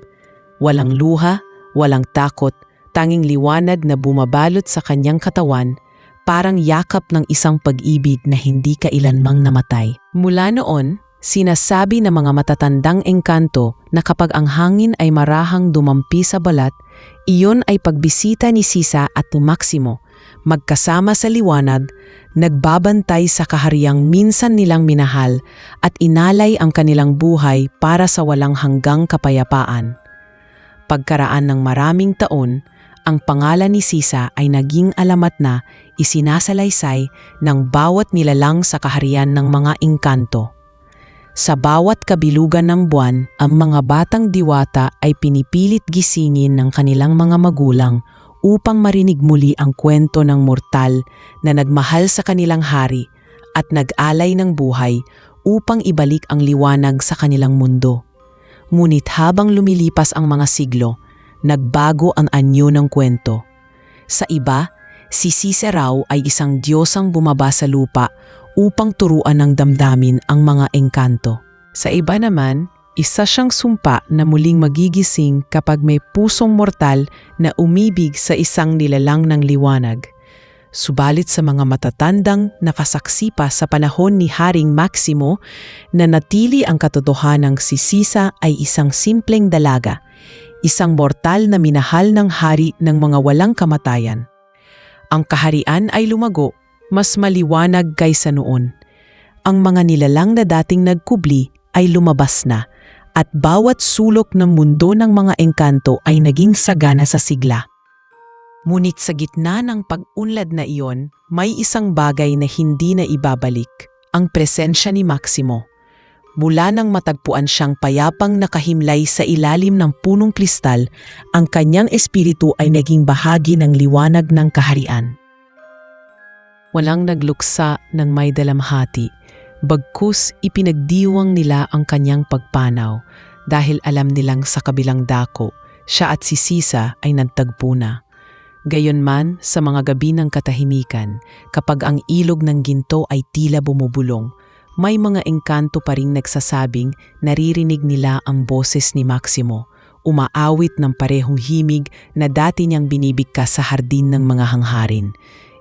Walang luha, walang takot, tanging liwanag na bumabalot sa kanyang katawan, parang yakap ng isang pag-ibig na hindi kailanmang namatay. Mula noon, sinasabi ng mga matatandang engkanto na kapag ang hangin ay marahang dumampi sa balat, iyon ay pagbisita ni Sisa at ni Maximo, magkasama sa liwanag, nagbabantay sa kahariang minsan nilang minahal at inalay ang kanilang buhay para sa walang hanggang kapayapaan. Pagkaraan ng maraming taon, ang pangalan ni Sisa ay naging alamat na isinasalaysay ng bawat nilalang sa kaharian ng mga engkanto. Sa bawat kabilugan ng buwan, ang mga batang diwata ay pinipilit gisingin ng kanilang mga magulang upang marinig muli ang kwento ng mortal na nagmahal sa kanilang hari at nag-alay ng buhay upang ibalik ang liwanag sa kanilang mundo. Ngunit habang lumilipas ang mga siglo, nagbago ang anyo ng kwento. Sa iba, si Sisa raw ay isang diyosang bumaba sa lupa upang turuan ng damdamin ang mga engkanto. Sa iba naman, isa siyang sumpa na muling magigising kapag may pusong mortal na umibig sa isang nilalang ng liwanag. Subalit sa mga matatandang nakasaksi pa sa panahon ni Haring Maximo, na natili ang katotohanang si Sisa ay isang simpleng dalaga, isang mortal na minahal ng hari ng mga walang kamatayan. Ang kaharian ay lumago, mas maliwanag kaysa noon. Ang mga nilalang na dating nagkubli ay lumabas na, at bawat sulok ng mundo ng mga engkanto ay naging sagana sa sigla. Ngunit sa gitna ng pag-unlad na iyon, may isang bagay na hindi na ibabalik, ang presensya ni Maximo. Mula nang matagpuan siyang payapang nakahimlay sa ilalim ng punong kristal, ang kanyang espiritu ay naging bahagi ng liwanag ng kaharian. Walang nagluksa ng may dalamhati, bagkus ipinagdiwang nila ang kanyang pagpanaw dahil alam nilang sa kabilang dako, siya at si Sisa ay nagtagpo na. Gayunman, sa mga gabi ng katahimikan, kapag ang ilog ng ginto ay tila bumubulong, may mga engkanto pa ring nagsasabing naririnig nila ang boses ni Maximo, umaawit ng parehong himig na dati niyang binibigkas sa hardin ng mga hangharin.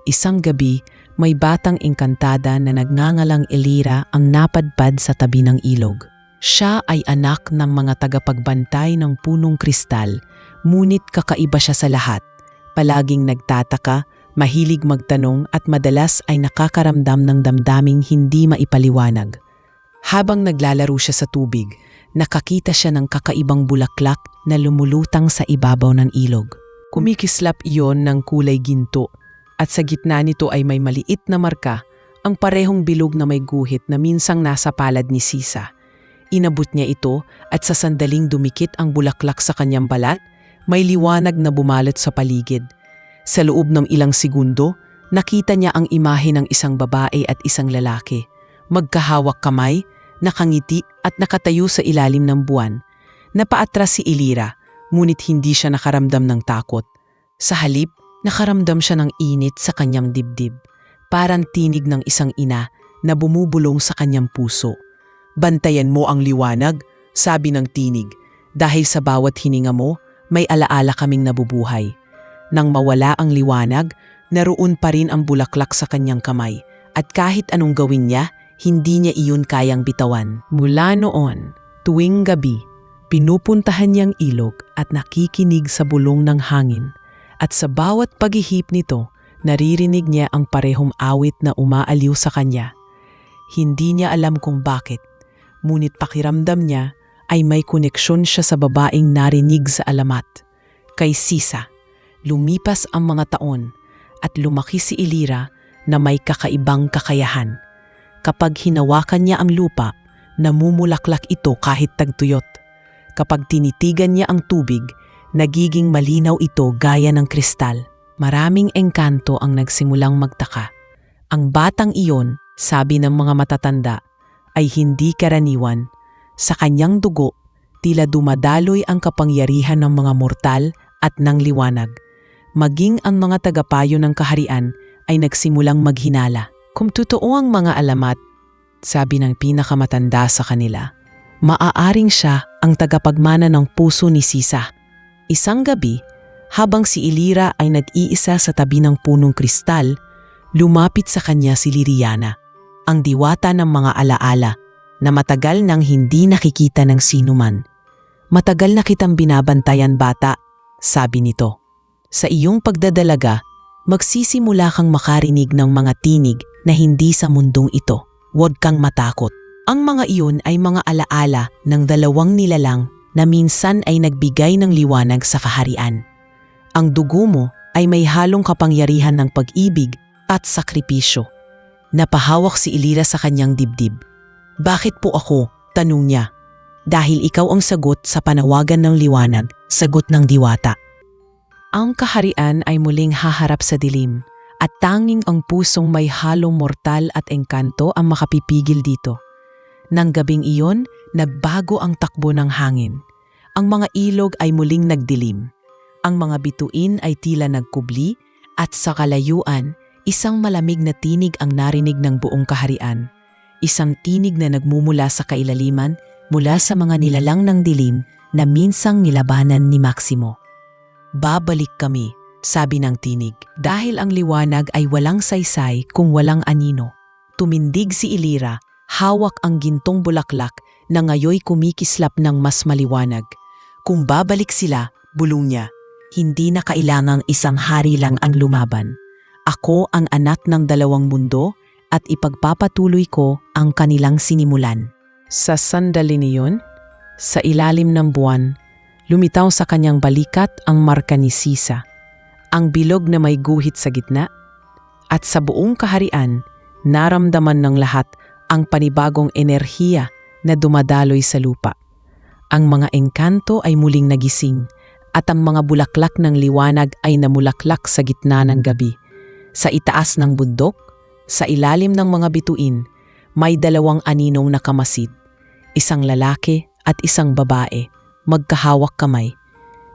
Isang gabi, may batang engkantada na nagngangalang Elira ang napadpad sa tabi ng ilog. Siya ay anak ng mga tagapagbantay ng punong kristal, ngunit kakaiba siya sa lahat. Palaging nagtataka, mahilig magtanong at madalas ay nakakaramdam ng damdaming hindi maipaliwanag. Habang naglalaro siya sa tubig, nakakita siya ng kakaibang bulaklak na lumulutang sa ibabaw ng ilog. Kumikislap iyon ng kulay ginto at sa gitna nito ay may maliit na marka, ang parehong bilog na may guhit na minsang nasa palad ni Sisa. Inabot niya ito at sa sandaling dumikit ang bulaklak sa kanyang balat, may liwanag na bumalot sa paligid. Sa loob ng ilang segundo, nakita niya ang imahe ng isang babae at isang lalaki. Magkahawak kamay, nakangiti at nakatayo sa ilalim ng buwan. Napaatras si Elira, ngunit hindi siya nakaramdam ng takot. Sa halip, nakaramdam siya ng init sa kanyang dibdib, parang tinig ng isang ina na bumubulong sa kanyang puso. "Bantayan mo ang liwanag," sabi ng tinig, "dahil sa bawat hininga mo, may alaala kaming nabubuhay." Nang mawala ang liwanag, naroon pa rin ang bulaklak sa kanyang kamay, at kahit anong gawin niya, hindi niya iyon kayang bitawan. Mula noon, tuwing gabi, pinupuntahan niyang ilog at nakikinig sa bulong ng hangin. At sa bawat paghihip nito, naririnig niya ang parehong awit na umaaliw sa kanya. Hindi niya alam kung bakit, ngunit pakiramdam niya ay may koneksyon siya sa babaeng narinig sa alamat, kay Sisa. Lumipas ang mga taon at lumaki si Elira na may kakaibang kakayahan. Kapag hinawakan niya ang lupa, namumulaklak ito kahit tagtuyot. Kapag tinitigan niya ang tubig, nagiging malinaw ito gaya ng kristal. Maraming engkanto ang nagsimulang magtaka. Ang batang iyon, sabi ng mga matatanda, ay hindi karaniwan. Sa kanyang dugo, tila dumadaloy ang kapangyarihan ng mga mortal at ng liwanag. Maging ang mga tagapayo ng kaharian ay nagsimulang maghinala. Kung totoo ang mga alamat, sabi ng pinakamatanda sa kanila, maaaring siya ang tagapagmana ng puso ni Sisa. Isang gabi, habang si Elira ay nag-iisa sa tabi ng punong kristal, lumapit sa kanya si Liriana, ang diwata ng mga alaala na matagal nang hindi nakikita ng sinuman. Matagal na kitang binabantayan, bata, sabi nito. Sa iyong pagdadalaga, magsisimula kang makarinig ng mga tinig na hindi sa mundong ito. Huwag kang matakot. Ang mga iyon ay mga alaala ng dalawang nilalang na minsan ay nagbigay ng liwanag sa kaharian. Ang dugo mo ay may halong kapangyarihan ng pag-ibig at sakripisyo. Napahawak si Elira sa kanyang dibdib. Bakit po ako? Tanong niya. Dahil ikaw ang sagot sa panawagan ng liwanag, sagot ng diwata. Ang kaharian ay muling haharap sa dilim at tanging ang pusong may halong mortal at engkanto ang makapipigil dito. Nang gabing iyon, nagbago ang takbo ng hangin. Ang mga ilog ay muling nagdilim. Ang mga bituin ay tila nagkubli at sa kalayuan, isang malamig na tinig ang narinig ng buong kaharian. Isang tinig na nagmumula sa kailaliman mula sa mga nilalang ng dilim na minsang nilabanan ni Maximo. Babalik kami, sabi ng tinig, dahil ang liwanag ay walang saysay kung walang anino. Tumindig si Elira, hawak ang gintong bulaklak na ngayoy kumikislap ng mas maliwanag. Kung babalik sila, bulong niya, hindi na kailangang isang hari lang ang lumaban. Ako ang anak ng dalawang mundo at ipagpapatuloy ko ang kanilang sinimulan. Sa sandali niyon, sa ilalim ng buwan, lumitaw sa kanyang balikat ang marka ni Sisa, ang bilog na may guhit sa gitna, at sa buong kaharian, naramdaman ng lahat ang panibagong enerhiya na dumadaloy sa lupa. Ang mga engkanto ay muling nagising at ang mga bulaklak ng liwanag ay namulaklak sa gitna ng gabi. Sa itaas ng bundok, sa ilalim ng mga bituin, may dalawang aninong nakamasid. Isang lalaki at isang babae, magkahawak kamay.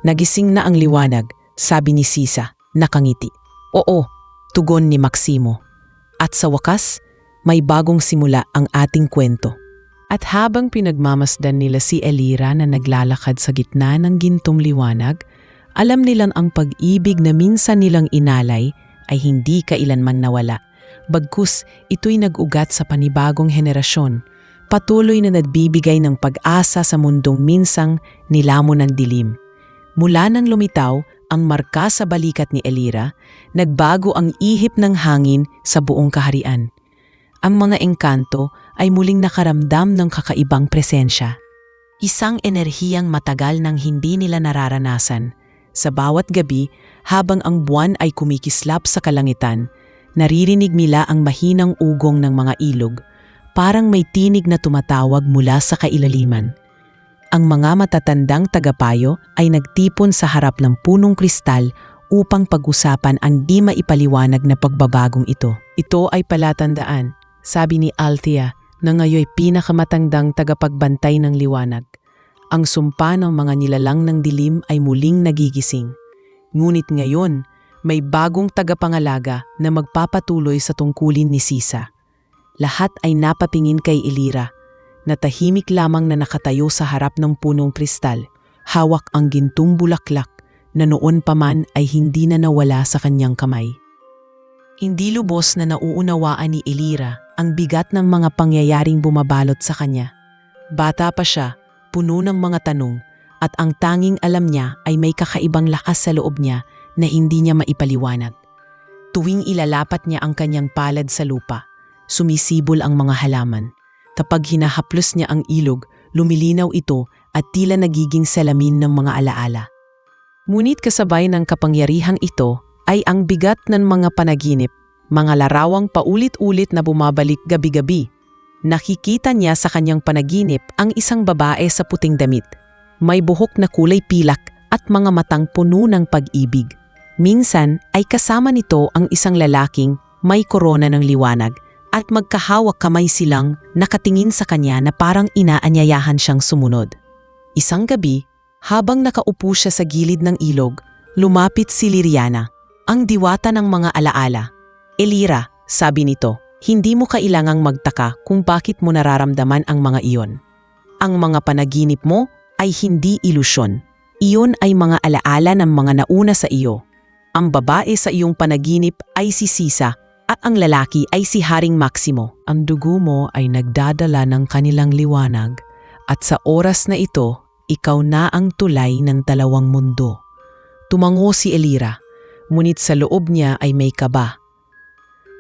Nagising na ang liwanag, sabi ni Sisa, nakangiti. Oo, tugon ni Maximo. At sa wakas, may bagong simula ang ating kwento. At habang pinagmamasdan nila si Elira na naglalakad sa gitna ng gintong liwanag, alam nilang ang pag-ibig na minsan nilang inalay ay hindi kailanman nawala. Bagkus ito'y nag-ugat sa panibagong henerasyon, patuloy na nagbibigay ng pag-asa sa mundong minsang nilamon ng dilim. Mula nang lumitaw ang marka sa balikat ni Elira, nagbago ang ihip ng hangin sa buong kaharian. Ang mga engkanto ay muling nakaramdam ng kakaibang presensya. Isang enerhiyang matagal nang hindi nila nararanasan. Sa bawat gabi, habang ang buwan ay kumikislap sa kalangitan, naririnig nila ang mahinang ugong ng mga ilog, parang may tinig na tumatawag mula sa kailaliman. Ang mga matatandang tagapayo ay nagtipon sa harap ng punong kristal upang pag-usapan ang di maipaliwanag na pagbabagong ito. Ito ay palatandaan, sabi ni Althea, na ngayoy pinakamatandang tagapagbantay ng liwanag. Ang sumpa ng mga nilalang ng dilim ay muling nagigising. Ngunit ngayon, may bagong tagapangalaga na magpapatuloy sa tungkulin ni Sisa. Lahat ay napatingin kay Elira, na tahimik lamang na nakatayo sa harap ng punong kristal, hawak ang gintong bulaklak na noon pa man ay hindi na nawala sa kanyang kamay. Hindi lubos na nauunawaan ni Elira ang bigat ng mga pangyayaring bumabalot sa kanya. Bata pa siya, puno ng mga tanong, at ang tanging alam niya ay may kakaibang lakas sa loob niya na hindi niya maipaliwanag. Tuwing ilalapat niya ang kanyang palad sa lupa, sumisibol ang mga halaman. Kapag hinahaplos niya ang ilog, lumilinaw ito at tila nagiging salamin ng mga alaala. Ngunit kasabay ng kapangyarihang ito ay ang bigat ng mga panaginip, mga larawang paulit-ulit na bumabalik gabi-gabi. Nakikita niya sa kanyang panaginip ang isang babae sa puting damit. May buhok na kulay pilak at mga matang puno ng pag-ibig. Minsan ay kasama nito ang isang lalaking may korona ng liwanag at magkahawak kamay silang nakatingin sa kanya na parang inaanyayahan siyang sumunod. Isang gabi, habang nakaupo siya sa gilid ng ilog, lumapit si Liriana, ang diwata ng mga alaala. "Elira," sabi nito, "hindi mo kailangang magtaka kung bakit mo nararamdaman ang mga iyon. Ang mga panaginip mo ay hindi ilusyon. Iyon ay mga alaala ng mga nauna sa iyo. Ang babae sa iyong panaginip ay si Sisa at ang lalaki ay si Haring Maximo. Ang dugo mo ay nagdadala ng kanilang liwanag at sa oras na ito, ikaw na ang tulay ng dalawang mundo." Tumango si Elira, ngunit sa loob niya ay may kaba.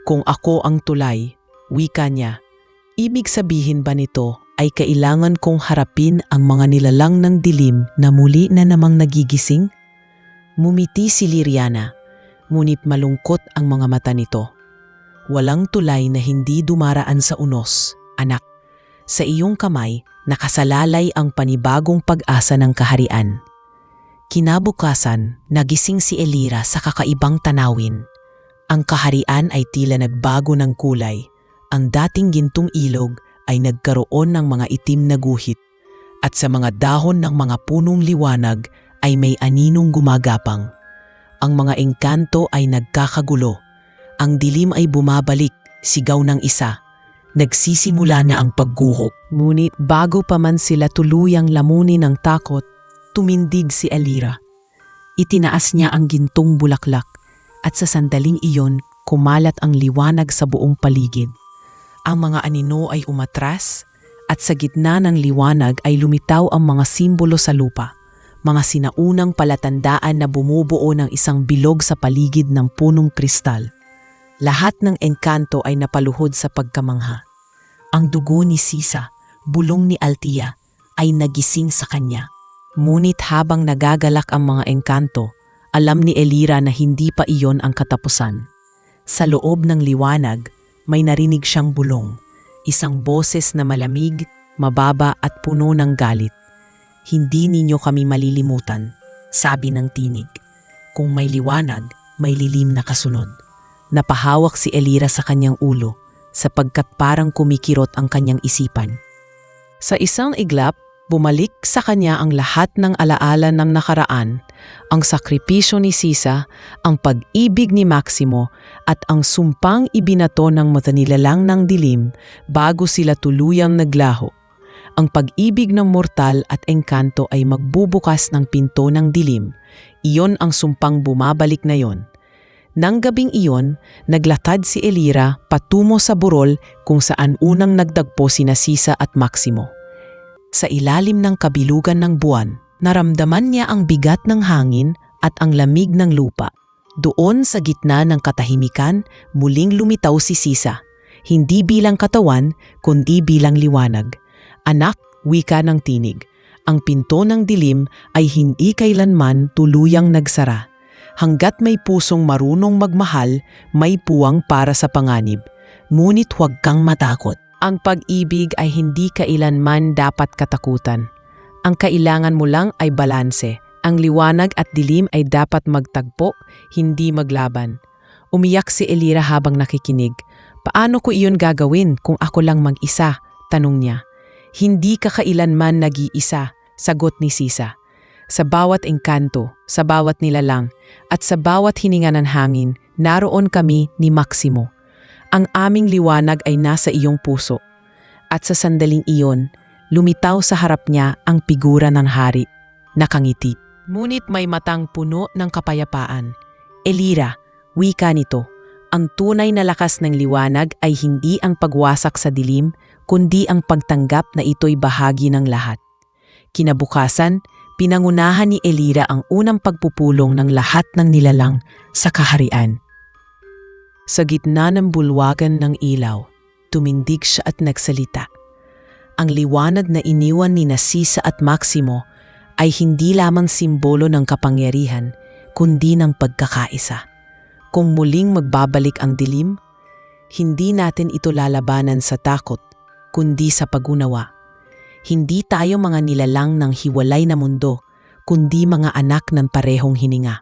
"Kung ako ang tulay," wika niya, "ibig sabihin ba nito ay kailangan kong harapin ang mga nilalang ng dilim na muli na namang nagigising?" Mumiti si Liriana, ngunit malungkot ang mga mata nito. "Walang tulay na hindi dumaraan sa unos, anak. Sa iyong kamay, nakasalalay ang panibagong pag-asa ng kaharian." Kinabukasan, nagising si Elira sa kakaibang tanawin. Ang kaharian ay tila nagbago ng kulay. Ang dating gintong ilog ay nagkaroon ng mga itim na guhit. At sa mga dahon ng mga punong liwanag ay may aninong gumagapang. Ang mga engkanto ay nagkakagulo. Ang dilim ay bumabalik, sigaw ng isa. Nagsisimula na ang pagguhok. Ngunit bago pa man sila tuluyang lamunin ng takot, tumindig si Elira. Itinaas niya ang gintong bulaklak at sa sandaling iyon kumalat ang liwanag sa buong paligid. Ang mga anino ay umatras at sa gitna ng liwanag ay lumitaw ang mga simbolo sa lupa, mga sinaunang palatandaan na bumubuo ng isang bilog sa paligid ng punong kristal. Lahat ng engkanto ay napaluhod sa pagkamangha. Ang dugo ni Sisa, bulong ni Altia, ay nagising sa kanya. Ngunit habang nagagalak ang mga engkanto, alam ni Elira na hindi pa iyon ang katapusan. Sa loob ng liwanag, may narinig siyang bulong, isang boses na malamig, mababa at puno ng galit. "Hindi ninyo kami malilimutan," sabi ng tinig. "Kung may liwanag, may lilim na kasunod." Napahawak si Elira sa kanyang ulo sapagkat parang kumikirot ang kanyang isipan. Sa isang iglap, bumalik sa kanya ang lahat ng alaala ng nakaraan, ang sakripisyo ni Sisa, ang pag-ibig ni Maximo at ang sumpang ibinato ng matanilalang ng dilim bago sila tuluyang naglaho. Ang pag-ibig ng mortal at engkanto ay magbubukas ng pinto ng dilim. Iyon ang sumpang bumabalik na yon. Nang gabing iyon, naglatad si Elira patungo sa burol kung saan unang nagdagpo sina Sisa at Maximo. Sa ilalim ng kabilugan ng buwan, naramdaman niya ang bigat ng hangin at ang lamig ng lupa. Doon sa gitna ng katahimikan, muling lumitaw si Sisa, hindi bilang katawan kundi bilang liwanag. "Anak," wika ng tinig, "ang pinto ng dilim ay hindi kailanman tuluyang nagsara. Hanggat may pusong marunong magmahal, may puwang para sa panganib. Ngunit huwag kang matakot. Ang pag-ibig ay hindi kailanman dapat katakutan. Ang kailangan mo lang ay balanse. Ang liwanag at dilim ay dapat magtagpo, hindi maglaban." Umiyak si Elira habang nakikinig. "Paano ko iyon gagawin kung ako lang mag-isa?" tanong niya. "Hindi ka kailanman nag-iisa," sagot ni Sisa. "Sa bawat engkanto, sa bawat nilalang, at sa bawat hininga ng hangin, naroon kami ni Maximo. Ang aming liwanag ay nasa iyong puso." At sa sandaling iyon, lumitaw sa harap niya ang figura ng hari, nakangiti. Ngunit may matang puno ng kapayapaan. "Elira," wika nito, "ang tunay na lakas ng liwanag ay hindi ang pagwasak sa dilim, kundi ang pagtanggap na ito'y bahagi ng lahat." Kinabukasan, pinangunahan ni Elira ang unang pagpupulong ng lahat ng nilalang sa kaharian. Sa gitna ng bulwagan ng ilaw, tumindig siya at nagsalita. Ang liwanag na iniwan ni Sisa at Maximo ay hindi lamang simbolo ng kapangyarihan, kundi ng pagkakaisa. Kung muling magbabalik ang dilim, hindi natin ito lalabanan sa takot, kundi sa pag-unawa. Hindi tayo mga nilalang ng hiwalay na mundo, kundi mga anak ng parehong hininga.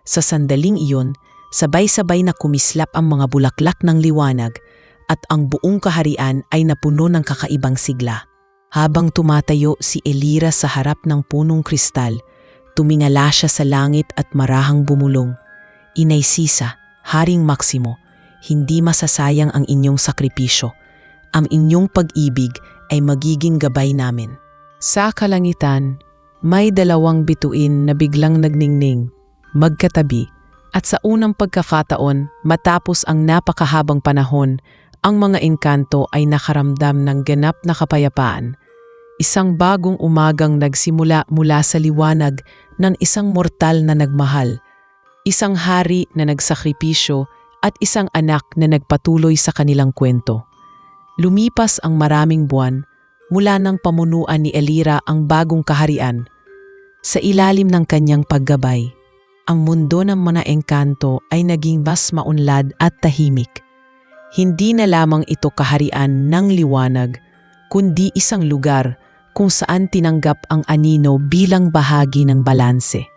Sa sandaling iyon, sabay-sabay na kumislap ang mga bulaklak ng liwanag at ang buong kaharian ay napuno ng kakaibang sigla. Habang tumatayo si Elira sa harap ng punong kristal, tumingala siya sa langit at marahang bumulong. Inay Sisa, Haring Maximo, hindi masasayang ang inyong sakripisyo. Ang inyong pag-ibig ay magiging gabay namin. Sa kalangitan, may dalawang bituin na biglang nagningning, magkatabi, at sa unang pagkakataon, matapos ang napakahabang panahon, ang mga engkanto ay nakaramdam ng ganap na kapayapaan. Isang bagong umagang nagsimula mula sa liwanag ng isang mortal na nagmahal, isang hari na nagsakripisyo at isang anak na nagpatuloy sa kanilang kwento. Lumipas ang maraming buwan, mula ng pamunuan ni Elira ang bagong kaharian. Sa ilalim ng kanyang paggabay, ang mundo ng mga engkanto ay naging mas maunlad at tahimik. Hindi na lamang ito kaharian ng liwanag, kundi isang lugar kung saan tinanggap ang anino bilang bahagi ng balanse.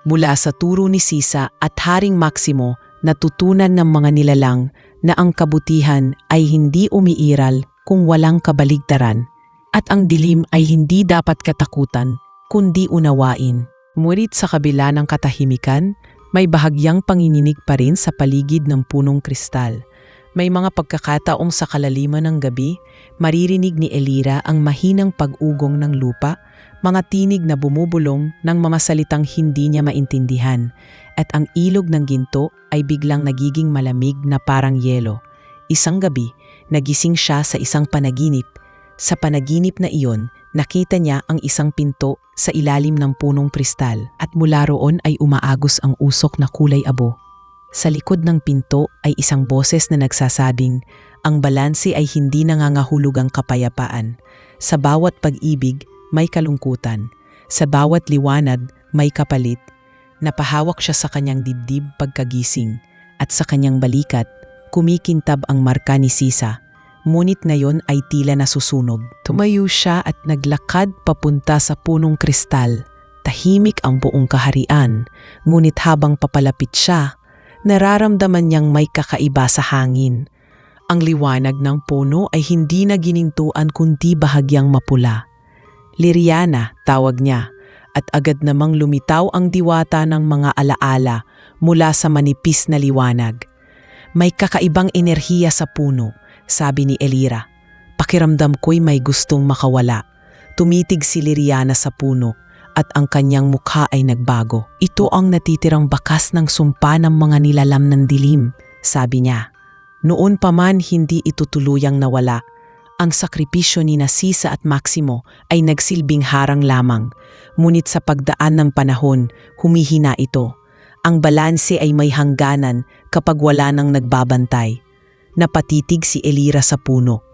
Mula sa turo ni Sisa at Haring Maximo, natutunan ng mga nilalang na ang kabutihan ay hindi umiiral kung walang kabaligtaran, at ang dilim ay hindi dapat katakutan, kundi unawain. Ngunit sa kabila ng katahimikan, may bahagyang panginginig pa rin sa paligid ng punong kristal. May mga pagkakataong sa kalaliman ng gabi, maririnig ni Elira ang mahinang pag-ugong ng lupa, mga tinig na bumubulong ng mga salitang hindi niya maintindihan, at ang ilog ng ginto ay biglang nagiging malamig na parang yelo. Isang gabi, nagising siya sa isang panaginip. Sa panaginip na iyon, nakita niya ang isang pinto sa ilalim ng punong kristal at mula roon ay umaagos ang usok na kulay abo. Sa likod ng pinto ay isang boses na nagsasabing, ang balanse ay hindi nangangahulugang kapayapaan. Sa bawat pag-ibig, may kalungkutan. Sa bawat liwanag, may kapalit. Napahawak siya sa kanyang dibdib pagkagising at sa kanyang balikat, kumikintab ang marka ni Sisa. Ngunit ngayon ay tila nasusunog. Tumayo siya at naglakad papunta sa punong kristal. Tahimik ang buong kaharian, ngunit habang papalapit siya, nararamdaman niyang may kakaiba sa hangin. Ang liwanag ng puno ay hindi na ginintuan kundi bahagyang mapula. Liriana, tawag niya, at agad namang lumitaw ang diwata ng mga alaala mula sa manipis na liwanag. May kakaibang enerhiya sa puno, sabi ni Elira. Pakiramdam ko'y may gustong makawala. Tumitig si Liriana sa puno at ang kanyang mukha ay nagbago. Ito ang natitirang bakas ng sumpa ng mga nilalam ng dilim, sabi niya. Noon pa man hindi ito tuluyang nawala. Ang sakripisyo ni Sisa at Maximo ay nagsilbing harang lamang, ngunit sa pagdaan ng panahon, humihina ito. Ang balanse ay may hangganan kapag wala nang nagbabantay. Napatitig si Elira sa puno.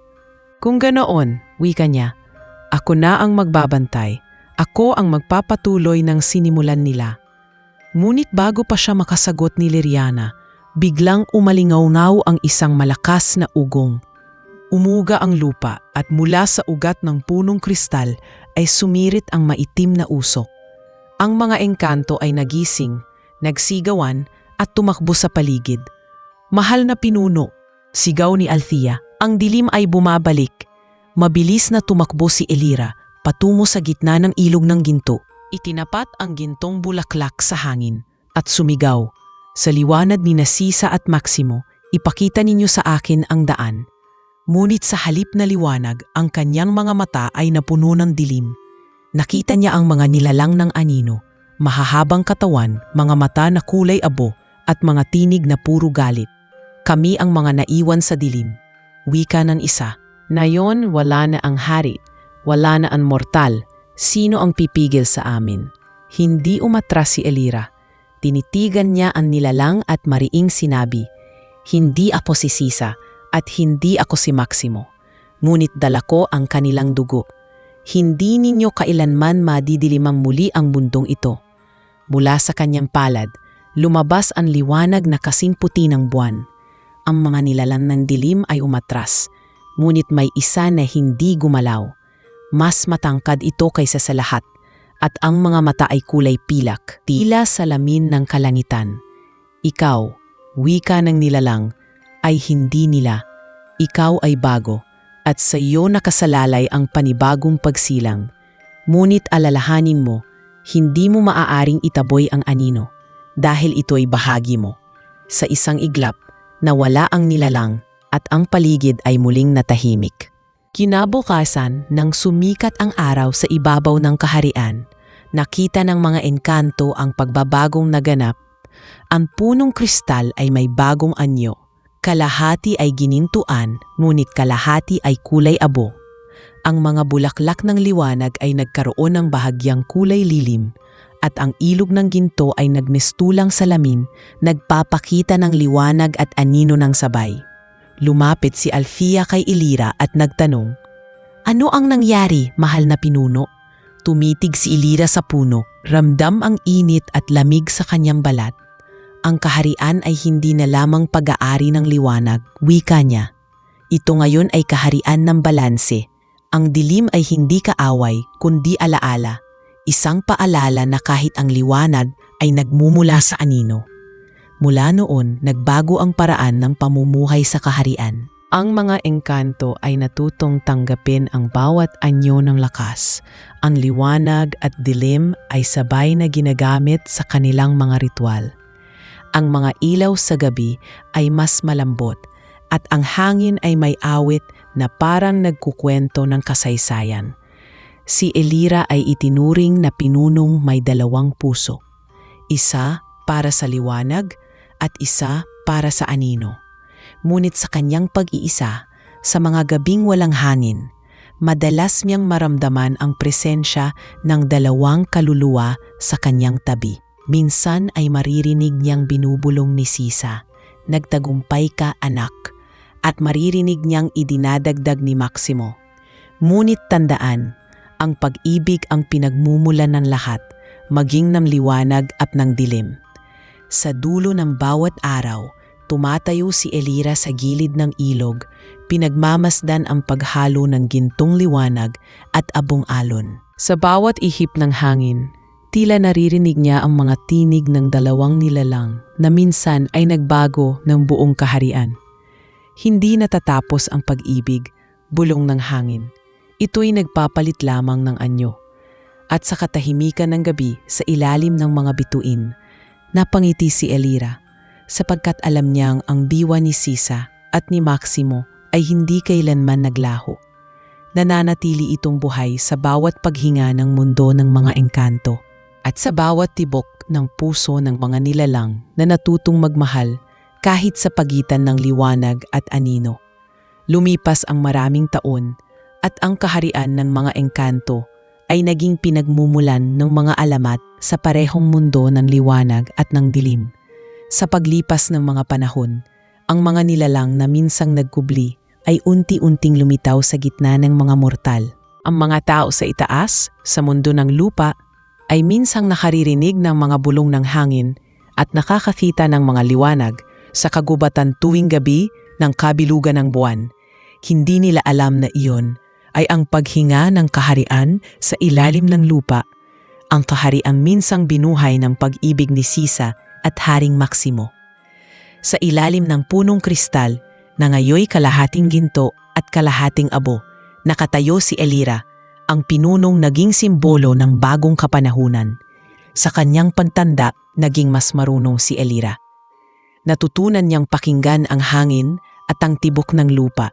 Kung ganoon, wika niya, ako na ang magbabantay. Ako ang magpapatuloy ng sinimulan nila. Ngunit bago pa siya makasagot ni Liriana, biglang umalingaw-ngaw ang isang malakas na ugong. Umuga ang lupa at mula sa ugat ng punong kristal ay sumirit ang maitim na usok. Ang mga engkanto ay nagising, nagsigawan at tumakbo sa paligid. Mahal na pinuno, sigaw ni Althea, ang dilim ay bumabalik. Mabilis na tumakbo si Elira patungo sa gitna ng ilog ng ginto. Itinapat ang gintong bulaklak sa hangin at sumigaw, sa liwanag ni Sisa at Maximo, ipakita ninyo sa akin ang daan. Ngunit sa halip na liwanag, ang kanyang mga mata ay napuno ng dilim. Nakita niya ang mga nilalang ng anino, mahahabang katawan, mga mata na kulay abo at mga tinig na puro galit. Kami ang mga naiwan sa dilim. Wika ng isa. Nayon wala na ang hari, wala na ang mortal. Sino ang pipigil sa amin? Hindi umatras si Elira. Tinitigan niya ang nilalang at mariing sinabi, hindi ako si Sisa at hindi ako si Maximo. Ngunit dala ko ang kanilang dugo. Hindi ninyo kailanman madidilimang muli ang mundong ito. Mula sa kanyang palad, lumabas ang liwanag na kasing puti ng buwan. Ang mga nilalang ng dilim ay umatras, ngunit may isa na hindi gumalaw. Mas matangkad ito kaysa sa lahat. at ang mga mata ay kulay pilak, tila salamin ng kalangitan. Ikaw, wika ng nilalang, ay hindi nila. Ikaw ay bago, at sa iyo nakasalalay ang panibagong pagsilang. Ngunit alalahanin mo, hindi mo maaaring itaboy ang anino, dahil ito ay bahagi mo. Sa isang iglap, nawala ang nilalang, at ang paligid ay muling natahimik. Kinabukasan, nang sumikat ang araw sa ibabaw ng kaharian, nakita ng mga engkanto ang pagbabagong naganap. Ang punong kristal ay may bagong anyo. Kalahati ay ginintuan, ngunit kalahati ay kulay abo. Ang mga bulaklak ng liwanag ay nagkaroon ng bahagyang kulay lilim, at ang ilog ng ginto ay nagmistulang salamin, nagpapakita ng liwanag at anino ng sabay. Lumapit si Alfia kay Elira at nagtanong, "Ano ang nangyari, mahal na pinuno?" Tumitig si Elira sa puno, ramdam ang init at lamig sa kanyang balat. Ang kaharian ay hindi na lamang pag-aari ng liwanag, wika niya. Ito ngayon ay kaharian ng balanse. Ang dilim ay hindi kaaway, kundi alaala. Isang paalala na kahit ang liwanag ay nagmumula sa anino. Mula noon, nagbago ang paraan ng pamumuhay sa kaharian. Ang mga engkanto ay natutong tanggapin ang bawat anyo ng lakas. Ang liwanag at dilim ay sabay na ginagamit sa kanilang mga ritual. Ang mga ilaw sa gabi ay mas malambot, at ang hangin ay may awit na parang nagkukwento ng kasaysayan. Si Elira ay itinuring na pinunong may dalawang puso. Isa para sa liwanag at isa para sa anino. Ngunit sa kanyang pag-iisa, sa mga gabing walang hangin, madalas niyang maramdaman ang presensya ng dalawang kaluluwa sa kanyang tabi. Minsan ay maririnig niyang binubulong ni Sisa, "Nagtagumpay ka, anak," at maririnig niyang idinadagdag ni Maximo, "Ngunit tandaan, ang pag-ibig ang pinagmumulan ng lahat, maging ng liwanag at ng dilim." Sa dulo ng bawat araw, tumatayo si Elira sa gilid ng ilog, pinagmamasdan ang paghalo ng gintong liwanag at abong alon. Sa bawat ihip ng hangin, tila naririnig niya ang mga tinig ng dalawang nilalang na minsan ay nagbago ng buong kaharian. Hindi natatapos ang pag-ibig, bulong ng hangin. Ito'y nagpapalit lamang ng anyo. At sa katahimikan ng gabi, sa ilalim ng mga bituin, napangiti si Elira, sapagkat alam niyang ang diwa ni Sisa at ni Maximo ay hindi kailanman naglaho. Nananatili itong buhay sa bawat paghinga ng mundo ng mga engkanto at sa bawat tibok ng puso ng mga nilalang na natutong magmahal kahit sa pagitan ng liwanag at anino. Lumipas ang maraming taon at ang kaharian ng mga engkanto ay naging pinagmumulan ng mga alamat sa parehong mundo ng liwanag at ng dilim. Sa paglipas ng mga panahon, ang mga nilalang na minsang nagkubli ay unti-unting lumitaw sa gitna ng mga mortal. Ang mga tao sa itaas, sa mundo ng lupa, ay minsang nakaririnig ng mga bulong ng hangin at nakakakita ng mga liwanag sa kagubatan tuwing gabi ng kabilugan ng buwan. Hindi nila alam na iyon ay ang paghinga ng kaharian sa ilalim ng lupa, ang kahariang minsang binuhay ng pag-ibig ni Sisa at Haring Maximo. Sa ilalim ng punong kristal na ngayoy kalahating ginto at kalahating abo, nakatayo si Elira, ang pinunong naging simbolo ng bagong kapanahunan. Sa kanyang pantanda, naging mas marunong si Elira. Natutunan niyang pakinggan ang hangin at ang tibok ng lupa,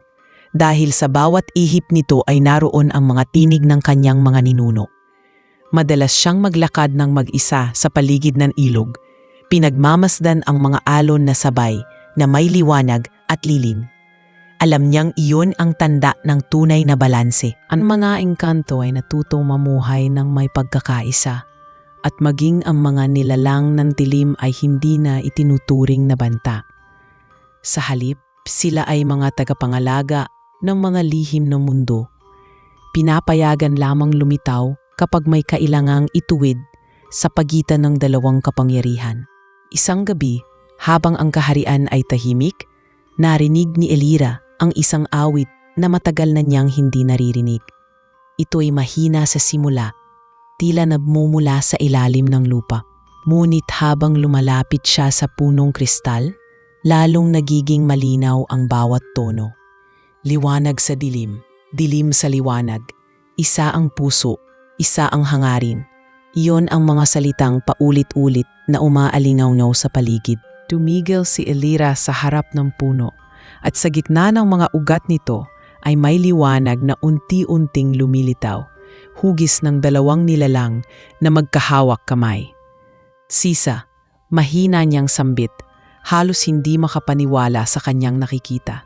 dahil sa bawat ihip nito ay naroon ang mga tinig ng kanyang mga ninuno. Madalas siyang maglakad ng mag-isa sa paligid ng ilog, pinagmamasdan ang mga alon na sabay na may liwanag at lilim. Alam niyang iyon ang tanda ng tunay na balanse. Ang mga engkanto ay natutong mamuhay ng may pagkakaisa, at maging ang mga nilalang ng dilim ay hindi na itinuturing na banta. Sa halip, sila ay mga tagapangalaga ng mga lihim ng mundo. Pinapayagan lamang lumitaw kapag may kailangang ituwid sa pagitan ng dalawang kapangyarihan. Isang gabi, habang ang kaharian ay tahimik, narinig ni Elira ang isang awit na matagal na niyang hindi naririnig. Ito'y mahina sa simula, tila nagmumula sa ilalim ng lupa. Ngunit habang lumalapit siya sa punong kristal, lalong nagiging malinaw ang bawat tono. Liwanag sa dilim, dilim sa liwanag. Isa ang puso, isa ang hangarin. Iyon ang mga salitang paulit-ulit na umaalingaw sa paligid. Tumigil si Elira sa harap ng puno at sa gitna ng mga ugat nito ay may liwanag na unti-unting lumilitaw, hugis ng dalawang nilalang na magkahawak kamay. Sisa, mahina niyang sambit, halos hindi makapaniwala sa kanyang nakikita.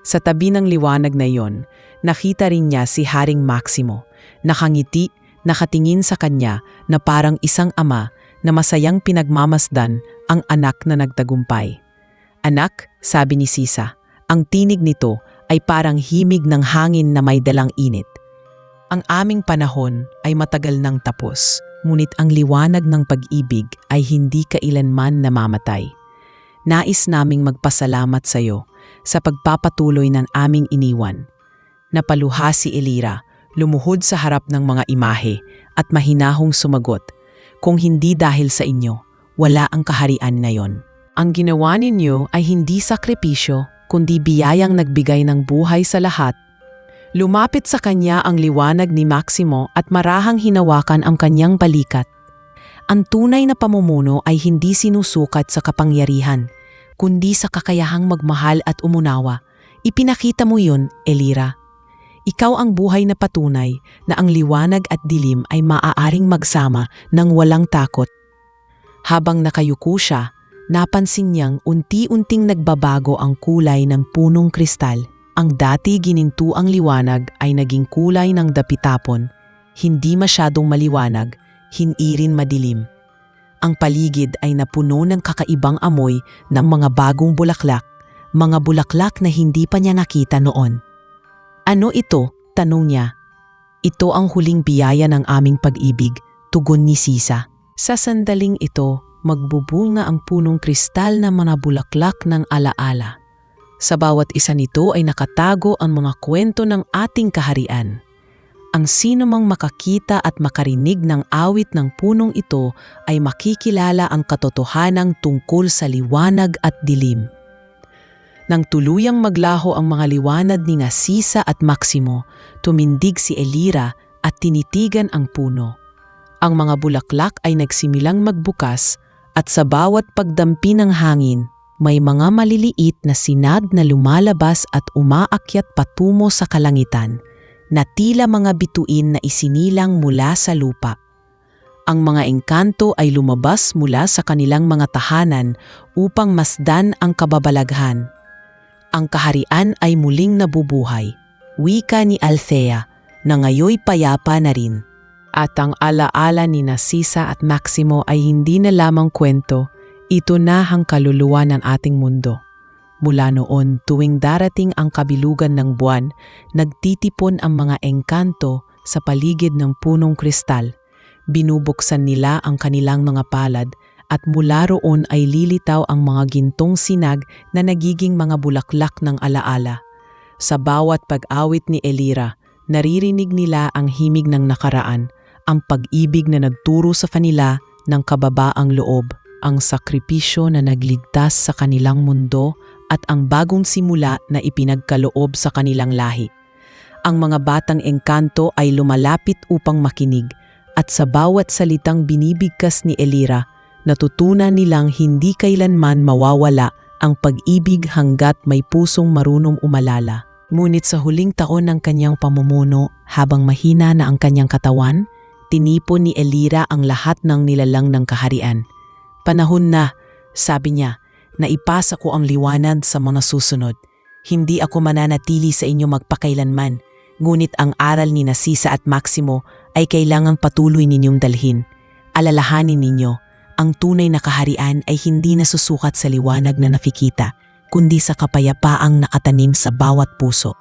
Sa tabi ng liwanag na iyon, nakita rin niya si Haring Maximo, nakangiti, nakatingin sa kanya na parang isang ama na masayang pinagmamasdan ang anak na nagtagumpay. "Anak," sabi ni Sisa, ang tinig nito ay parang himig ng hangin na may dalang init. "Ang aming panahon ay matagal nang tapos, ngunit ang liwanag ng pag-ibig ay hindi kailanman namamatay. Nais naming magpasalamat sa iyo sa pagpapatuloy ng aming iniwan." Napaluha si Elira, lumuhod sa harap ng mga imahe at mahinahong sumagot, "Kung hindi dahil sa inyo, wala ang kaharian na yon. Ang ginawa ninyo ay hindi sakripisyo, kundi biyayang nagbigay ng buhay sa lahat." Lumapit sa kanya ang liwanag ni Maximo at marahang hinawakan ang kanyang balikat. Ang tunay na pamumuno ay hindi sinusukat sa kapangyarihan, kundi sa kakayahang magmahal at umunawa. Ipinakita mo yun, Elira. Ikaw ang buhay na patunay na ang liwanag at dilim ay maaaring magsama ng walang takot. Habang nakayuko siya, napansin niyang unti-unting nagbabago ang kulay ng punong kristal. Ang dati ginintuang liwanag ay naging kulay ng dapitapon, hindi masyadong maliwanag, hindi rin madilim. Ang paligid ay napuno ng kakaibang amoy ng mga bagong bulaklak, mga bulaklak na hindi pa niya nakita noon. "Ano ito?" tanong niya. "Ito ang huling biyaya ng aming pag-ibig," tugon ni Sisa. Sa sandaling ito, magbubunga ang punong kristal na mga bulaklak ng alaala. Sa bawat isa nito ay nakatago ang mga kwento ng ating kaharian. Ang sino mang makakita at makarinig ng awit ng punong ito ay makikilala ang katotohanan tungkol sa liwanag at dilim. Nang tuluyang maglaho ang mga liwanag ni Sisa at Maximo, tumindig si Elira at tinitigan ang puno. Ang mga bulaklak ay nagsimilang magbukas at sa bawat pagdampi ng hangin, may mga maliliit na sinag na lumalabas at umaakyat patungo sa kalangitan, na tila mga bituin na isinilang mula sa lupa. Ang mga engkanto ay lumabas mula sa kanilang mga tahanan upang masdan ang kababalaghan. Ang kaharian ay muling nabubuhay, wika ni Althea, na ngayoy payapa na rin. At ang alaala ni Sisa at Maximo ay hindi na lamang kwento, ito na ang kaluluwa ng ating mundo. Mula noon, tuwing darating ang kabilugan ng buwan, nagtitipon ang mga engkanto sa paligid ng punong kristal. Binubuksan nila ang kanilang mga palad at mula roon ay lilitaw ang mga gintong sinag na nagiging mga bulaklak ng alaala. Sa bawat pag-awit ni Elira, naririnig nila ang himig ng nakaraan, ang pag-ibig na nagturo sa kanila ng kababaang loob, ang sakripisyo na nagligtas sa kanilang mundo at ang bagong simula na ipinagkaloob sa kanilang lahi. Ang mga batang engkanto ay lumalapit upang makinig at sa bawat salitang binibigkas ni Elira, natutunan nilang hindi kailanman mawawala ang pag-ibig hanggat may pusong marunong umalala. Ngunit sa huling taon ng kanyang pamumuno, habang mahina na ang kanyang katawan, tinipon ni Elira ang lahat ng nilalang ng kaharian. "Panahon na," sabi niya, "na ipasa ko ang liwanag sa mga susunod. Hindi ako mananatili sa inyo magpakailanman, ngunit ang aral ni Sisa at Maximo ay kailangang patuloy ninyong dalhin. Alalahanin ninyo, ang tunay na kaharian ay hindi nasusukat sa liwanag na nakikita, kundi sa kapayapaang nakatanim sa bawat puso."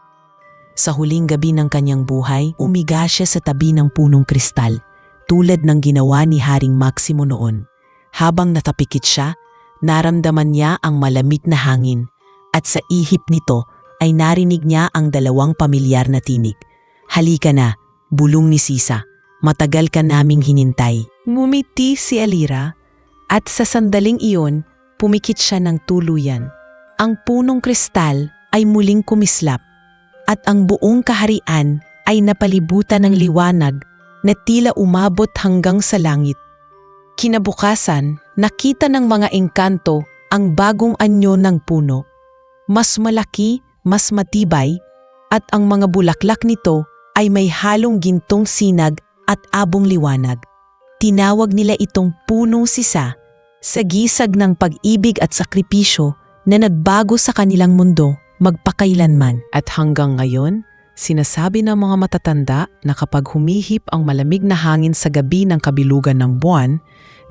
Sa huling gabi ng kanyang buhay, umiga siya sa tabi ng punong kristal, tulad ng ginawa ni Haring Maximo noon. Habang natapikit siya, naramdaman niya ang malamig na hangin, at sa ihip nito ay narinig niya ang dalawang pamilyar na tinig. "Halika na," bulong ni Sisa. Matagal ka naming hinintay. Ngumiti si Elira at sa sandaling iyon, pumikit siya ng tuluyan. Ang punong kristal ay muling kumislap at ang buong kaharian ay napalibutan ng liwanag na tila umabot hanggang sa langit. Kinabukasan, nakita ng mga engkanto ang bagong anyo ng puno. Mas malaki, mas matibay, at ang mga bulaklak nito ay may halong gintong sinag at abong liwanag. Tinawag nila itong punong sisa sa gisag ng pag-ibig at sakripisyo na nagbago sa kanilang mundo magpakailanman. At hanggang ngayon, sinasabi ng mga matatanda na kapag humihip ang malamig na hangin sa gabi ng kabilugan ng buwan,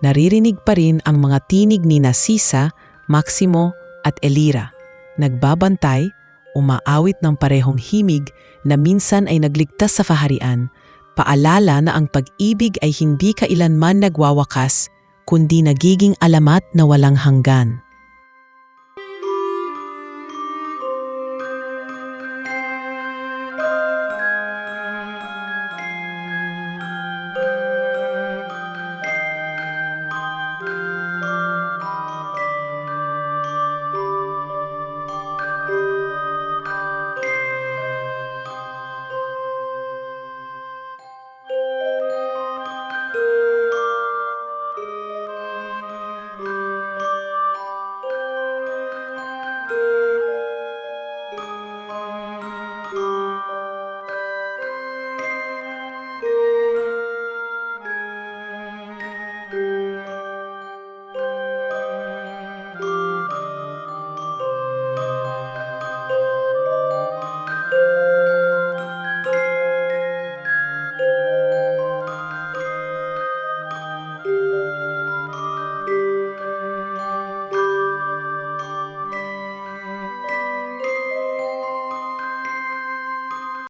naririnig pa rin ang mga tinig ni Narcisa, Maximo at Elira. Nagbabantay, umaawit ng parehong himig na minsan ay nagligtas sa kaharian, paalala na ang pag-ibig ay hindi kailanman nagwawakas, kundi nagiging alamat na walang hanggan.